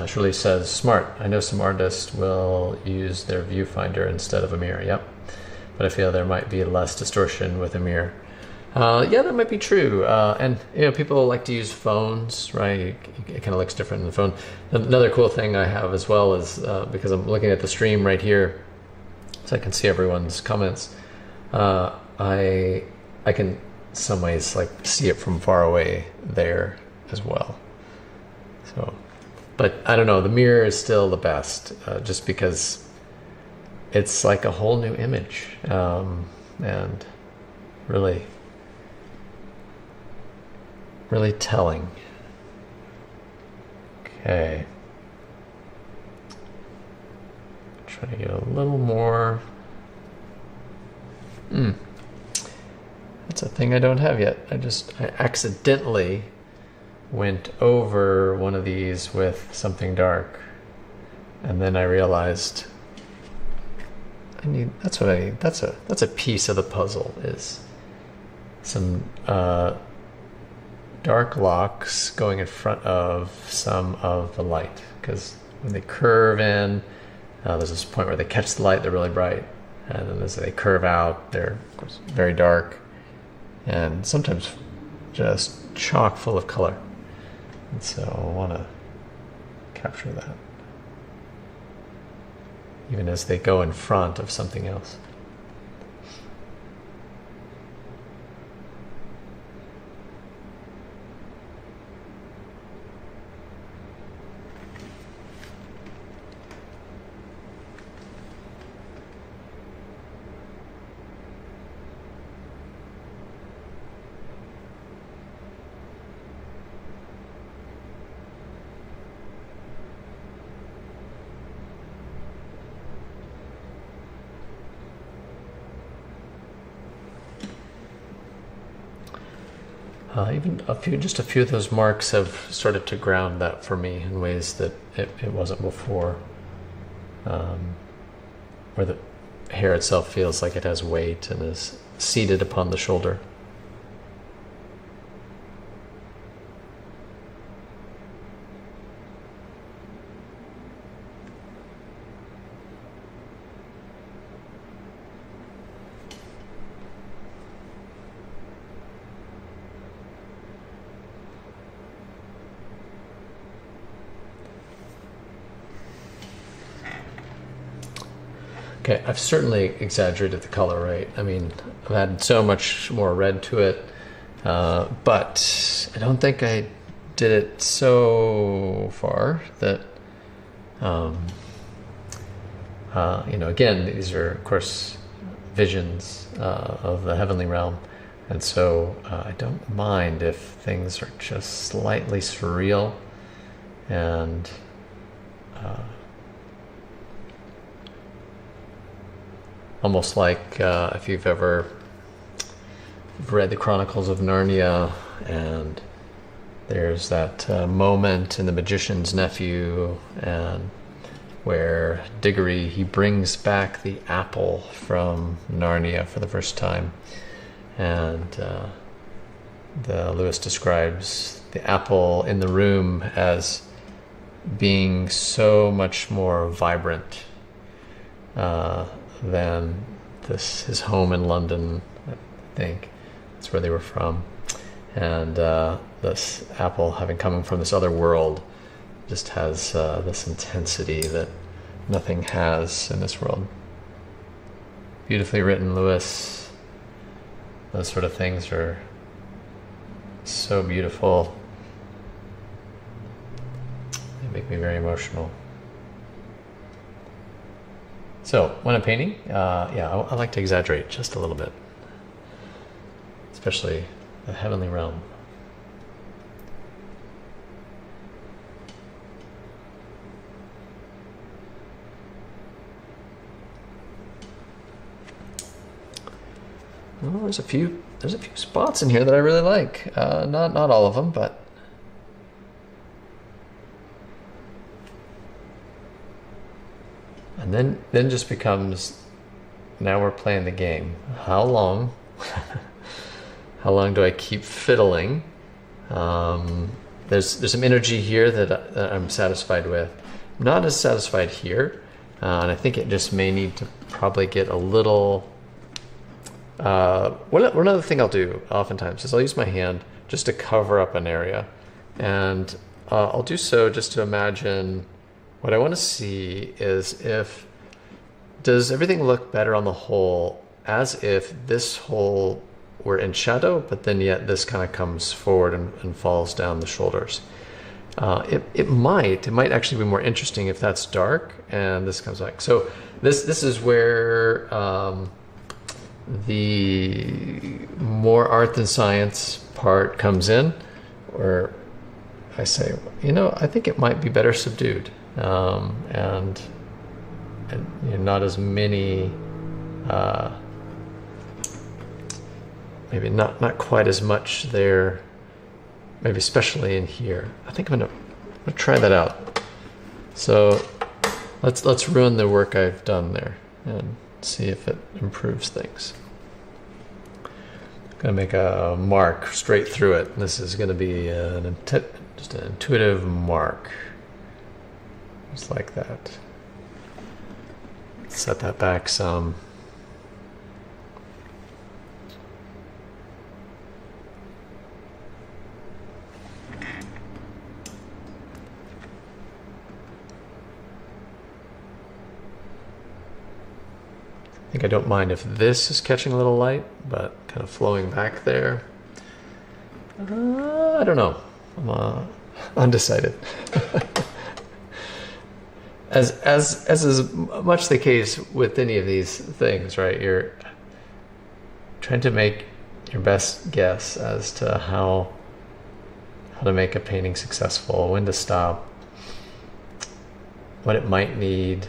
Shirley says, smart. I know some artists will use their viewfinder instead of a mirror. Yep. But I feel there might be less distortion with a mirror. Yeah, that might be true. And people like to use phones, right? It kind of looks different in the phone. Another cool thing I have as well is because I'm looking at the stream right here, so I can see everyone's comments. I can, in some ways, like see it from far away there as well. So, but I don't know. The mirror is still the best, just because it's like a whole new image, and really, really telling. Okay, trying to get a little more. That's a thing I don't have yet. I accidentally went over one of these with something dark, and then I realized that's what I need. That's a piece of the puzzle, is some dark locks going in front of some of the light, because when they curve in, there's this point where they catch the light, they're really bright, and then as they curve out, they're of course very dark, and sometimes just chock full of color. And so I want to capture that, even as they go in front of something else. Even just a few of those marks have started to ground that for me in ways that it wasn't before, where the hair itself feels like it has weight and is seated upon the shoulder. Okay, I've certainly exaggerated the color, right? I mean, I've added so much more red to it, but I don't think I did it so far that, again, these are, of course, visions of the heavenly realm. And so I don't mind if things are just slightly surreal and almost like if you've ever read the Chronicles of Narnia, and there's that moment in The Magician's Nephew, and where Diggory, he brings back the apple from Narnia for the first time, and Lewis describes the apple in the room as being so much more vibrant than his home in London, I think. That's where they were from. And this apple, having come from this other world, just has this intensity that nothing has in this world. Beautifully written, Lewis. Those sort of things are so beautiful. They make me very emotional. So, when I'm painting, I like to exaggerate just a little bit, especially the heavenly realm. Well, there's a few spots in here that I really like. Not all of them, but and then just becomes, now we're playing the game. How long? How long do I keep fiddling? There's some energy here that I'm satisfied with. I'm not as satisfied here, and I think it just may need to probably get a little. One other thing I'll do oftentimes is I'll use my hand just to cover up an area, and I'll do so just to imagine what I want to see is does everything look better on the whole as if this whole were in shadow, but then yet this kind of comes forward and falls down the shoulders. It might actually be more interesting if that's dark and this comes back. So this is where the more art than science part comes in, where I say, I think it might be better subdued, and not as many, maybe not quite as much there, maybe especially in here. I think I'm gonna try that out. So let's ruin the work I've done there and see if it improves things. I'm gonna make a mark straight through it. This is gonna be just an intuitive mark, just like that. Set that back some. I think I don't mind if this is catching a little light, but kind of flowing back there. I don't know. I'm undecided. As is much the case with any of these things, right? You're trying to make your best guess as to how to make a painting successful, when to stop, what it might need.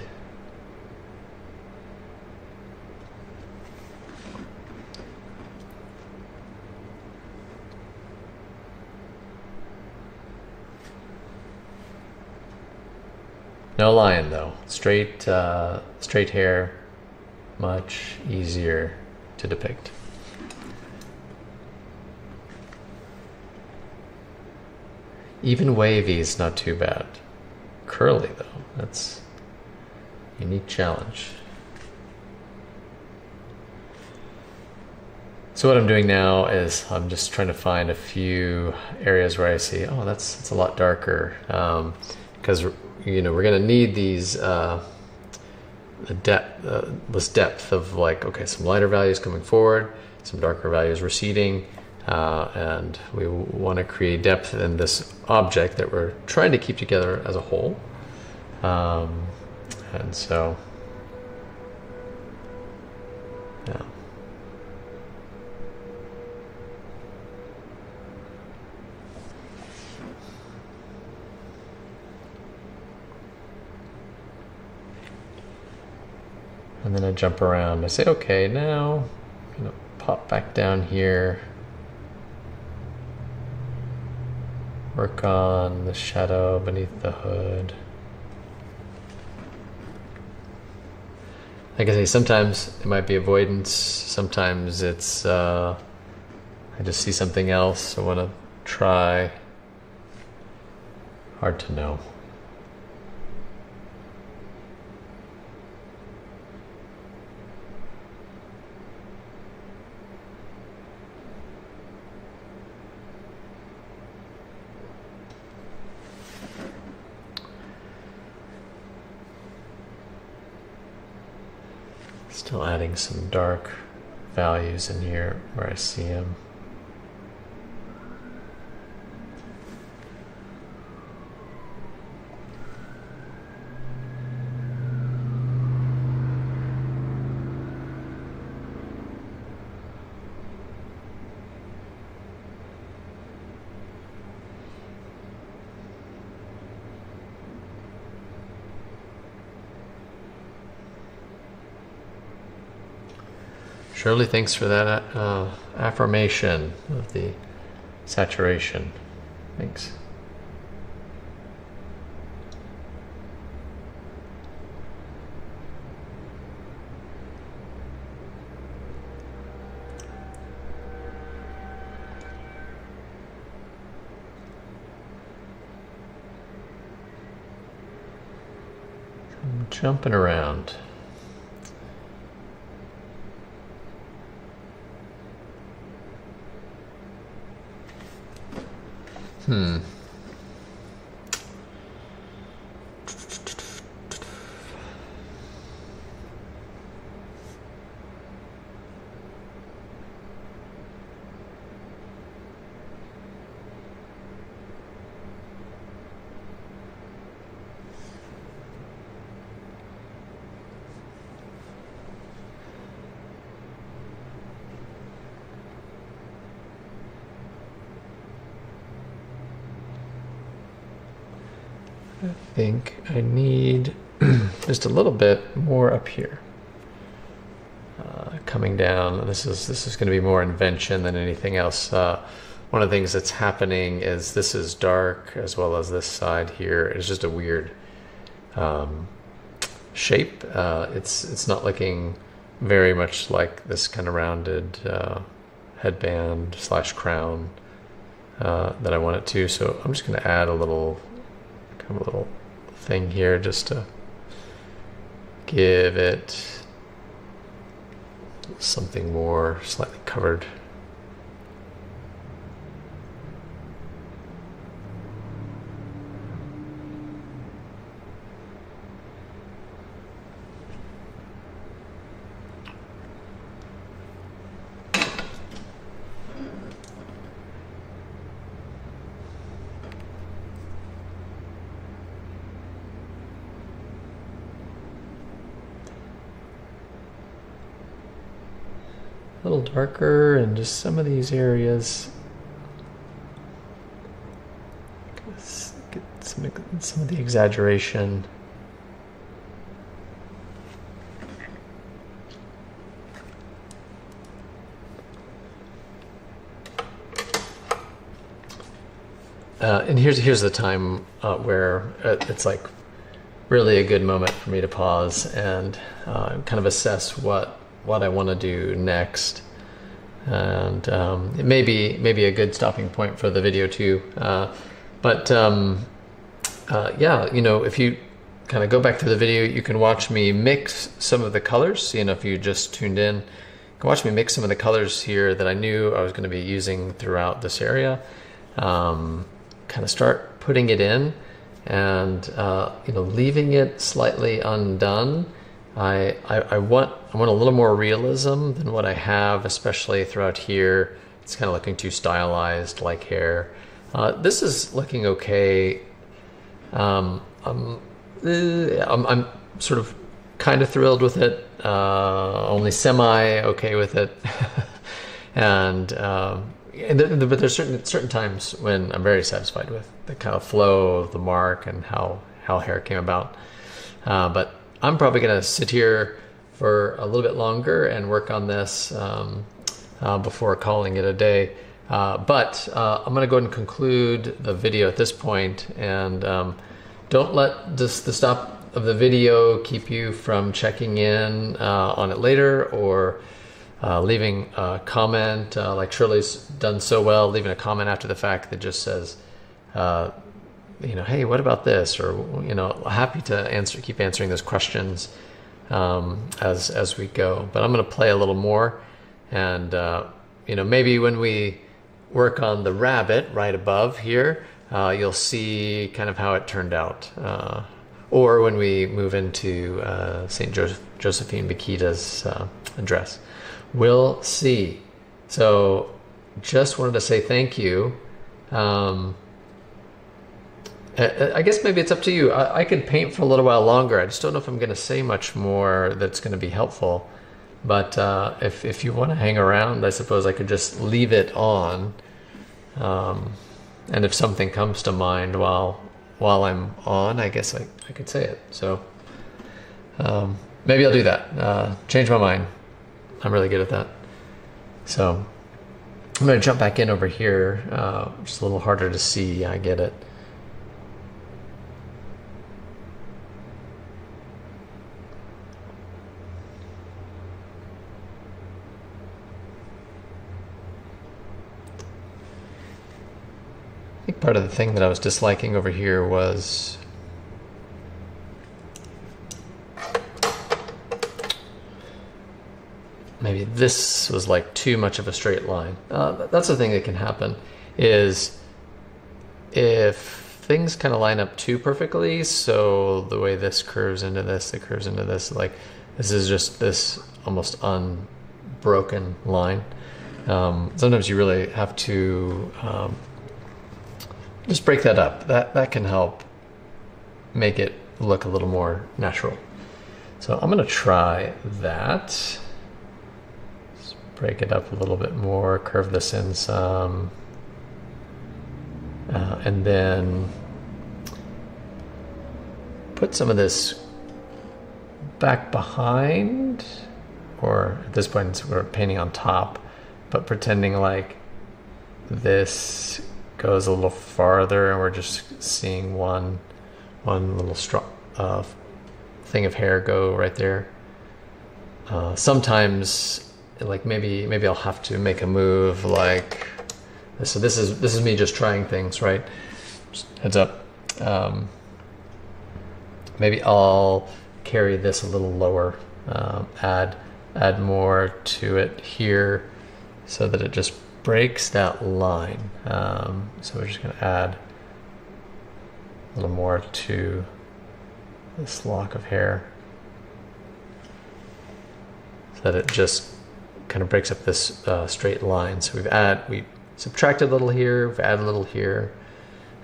No lion though, straight hair, much easier to depict. Even wavy is not too bad. Curly though, that's a unique challenge. So what I'm doing now is I'm just trying to find a few areas where I see, oh, that's a lot darker, because we're going to need these this depth of like, okay, some lighter values coming forward, some darker values receding, and we want to create depth in this object that we're trying to keep together as a whole. And so, yeah. then I jump around. I say, okay, now I'm gonna pop back down here. Work on the shadow beneath the hood. Like I say, sometimes it might be avoidance. Sometimes it's I just see something else I want to try. Hard to know. Still adding some dark values in here where I see them. Shirley, thanks for that affirmation of the saturation. Thanks. I'm jumping around. I think I need just a little bit more up here. Coming down, this is going to be more invention than anything else. One of the things that's happening is this is dark as well as this side here. It's just a weird shape. It's not looking very much like this kind of rounded headband / crown that I want it to. So I'm just going to add a little thing here just to give it something more slightly covered. A little darker in just some of these areas. Get some of the exaggeration. And here's the time where it's like really a good moment for me to pause and kind of assess what I want to do next, and it may be a good stopping point for the video too. Yeah, you know, if you kind of go back to the video, you can watch me mix some of the colors. You know, if you just tuned in, you can watch me mix some of the colors here that I knew I was going to be using throughout this area. Kind of start putting it in, and you know, leaving it slightly undone. I want a little more realism than what I have, especially throughout here. It's kind of looking too stylized, like hair. This is looking okay. I'm sort of kind of thrilled with it. Only semi okay with it. But there's certain times when I'm very satisfied with the kind of flow of the mark and how hair came about. But I'm probably gonna sit here for a little bit longer and work on this before calling it a day. But I'm going to go ahead and conclude the video at this point, and don't let the stop of the video keep you from checking in on it later, or leaving a comment like Shirley's done so well, leaving a comment after the fact that just says, hey, what about this? Or, happy to keep answering those questions as we go. But I'm going to play a little more, and maybe when we work on the rabbit right above here, you'll see kind of how it turned out. Or when we move into St. Josephine Bakhita's address. We'll see. So just wanted to say thank you. I guess maybe it's up to you. I could paint for a little while longer. I just don't know if I'm going to say much more that's going to be helpful. But if you want to hang around, I suppose I could just leave it on. And if something comes to mind while I'm on, I guess I could say it. So maybe I'll do that. Change my mind. I'm really good at that. So I'm going to jump back in over here. It's a little harder to see. I get it. I think part of the thing that I was disliking over here was maybe this was like too much of a straight line. That's the thing that can happen, is if things kind of line up too perfectly, so the way this curves into this, it curves into this, like this is just this almost unbroken line. Sometimes you really have to just break that up. That can help make it look a little more natural. So I'm going to try that. Let's break it up a little bit more, curve this in some, and then put some of this back behind, or at this point we're painting on top, but pretending like this goes a little farther and we're just seeing one little thing of hair go right there. Sometimes, like maybe I'll have to make a move like this. So this is me just trying things, right? Just heads up. Maybe I'll carry this a little lower, add more to it here so that it just breaks that line. So we're just going to add a little more to this lock of hair so that it just kind of breaks up this straight line. So we subtracted a little here, we've added a little here,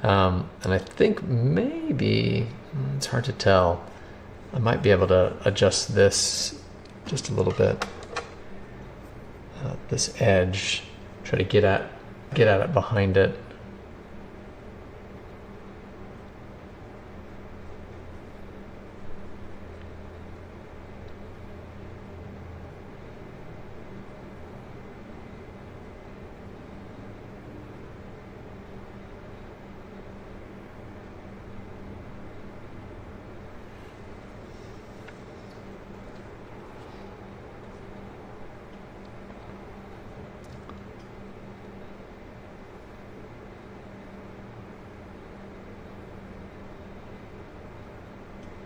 and I think maybe it's hard to tell. I might be able to adjust this just a little bit. This edge. Try to get at it behind it.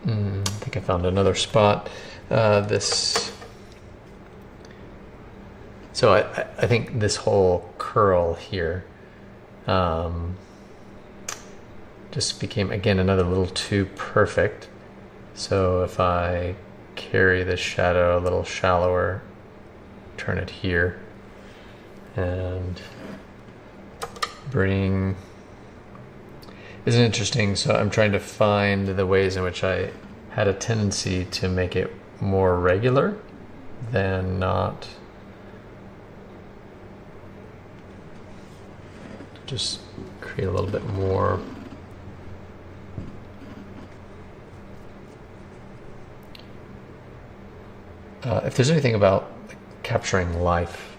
I think I found another spot. So I think this whole curl here just became, again, another little too perfect. So if I carry this shadow a little shallower, turn it here, and bring... Isn't it interesting? So I'm trying to find the ways in which I had a tendency to make it more regular than not. Just create a little bit more. if there's anything about capturing life,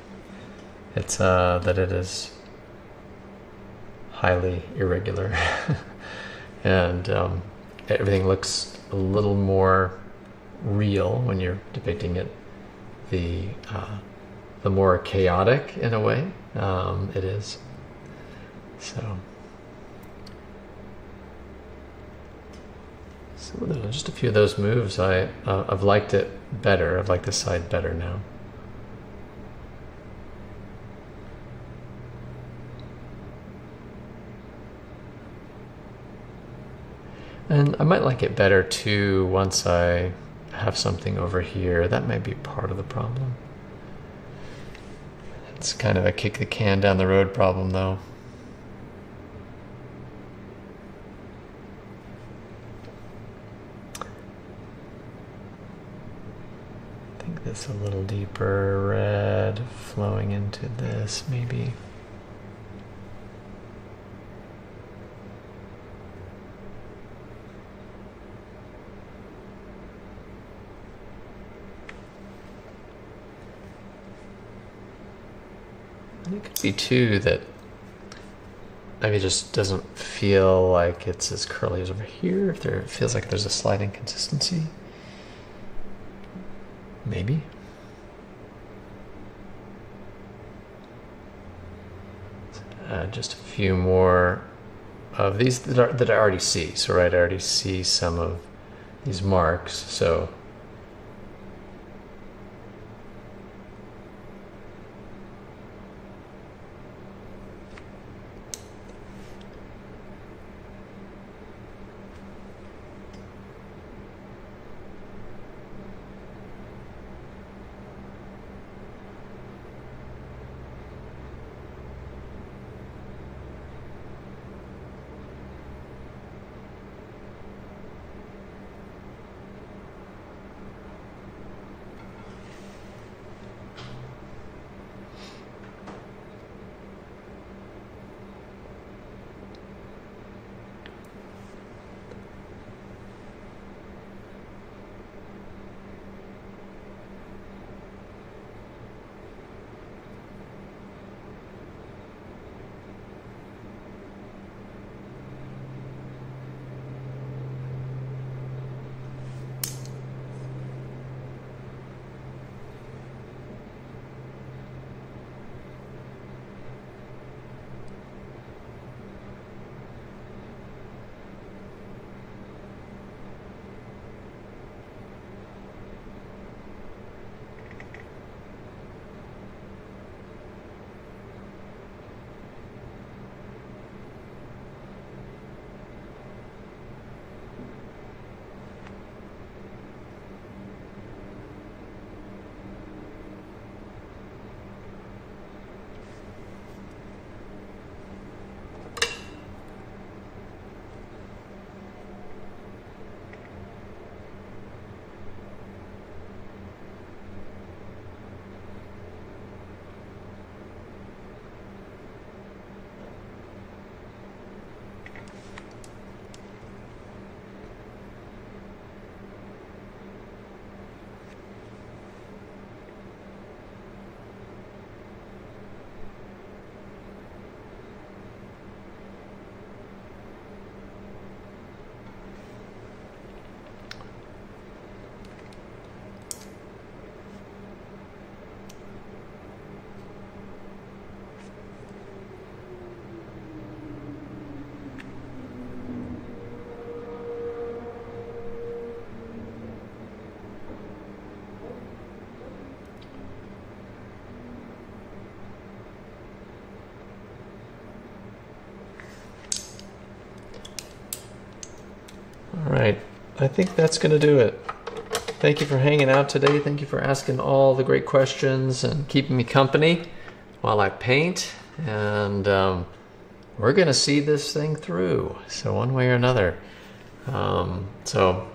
it's that it is highly irregular, and everything looks a little more real when you're depicting it. The more chaotic, in a way, it is. So just a few of those moves, I've liked it better. I've liked this side better now. And I might like it better too once I have something over here. That might be part of the problem. It's kind of a kick the can down the road problem, though. I think this a little deeper red flowing into this, maybe. And it could be too that maybe it just doesn't feel like it's as curly as over here. If it feels like there's a slight inconsistency. Maybe. Just a few more of these that I already see. So right, I already see some of these marks. So all right, I think that's going to do it. Thank you for hanging out today. Thank you for asking all the great questions and keeping me company while I paint. And we're going to see this thing through, so one way or another. So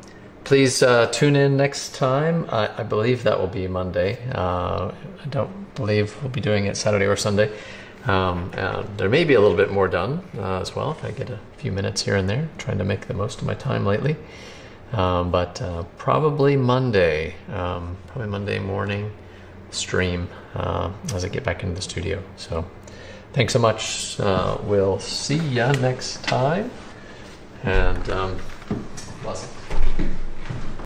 please tune in next time. I believe that will be Monday. I don't believe we'll be doing it Saturday or Sunday. There may be a little bit more done as well if I get a few minutes here and there, trying to make the most of my time lately. but probably Monday morning stream as I get back into the studio. So thanks so much. We'll see ya next time, and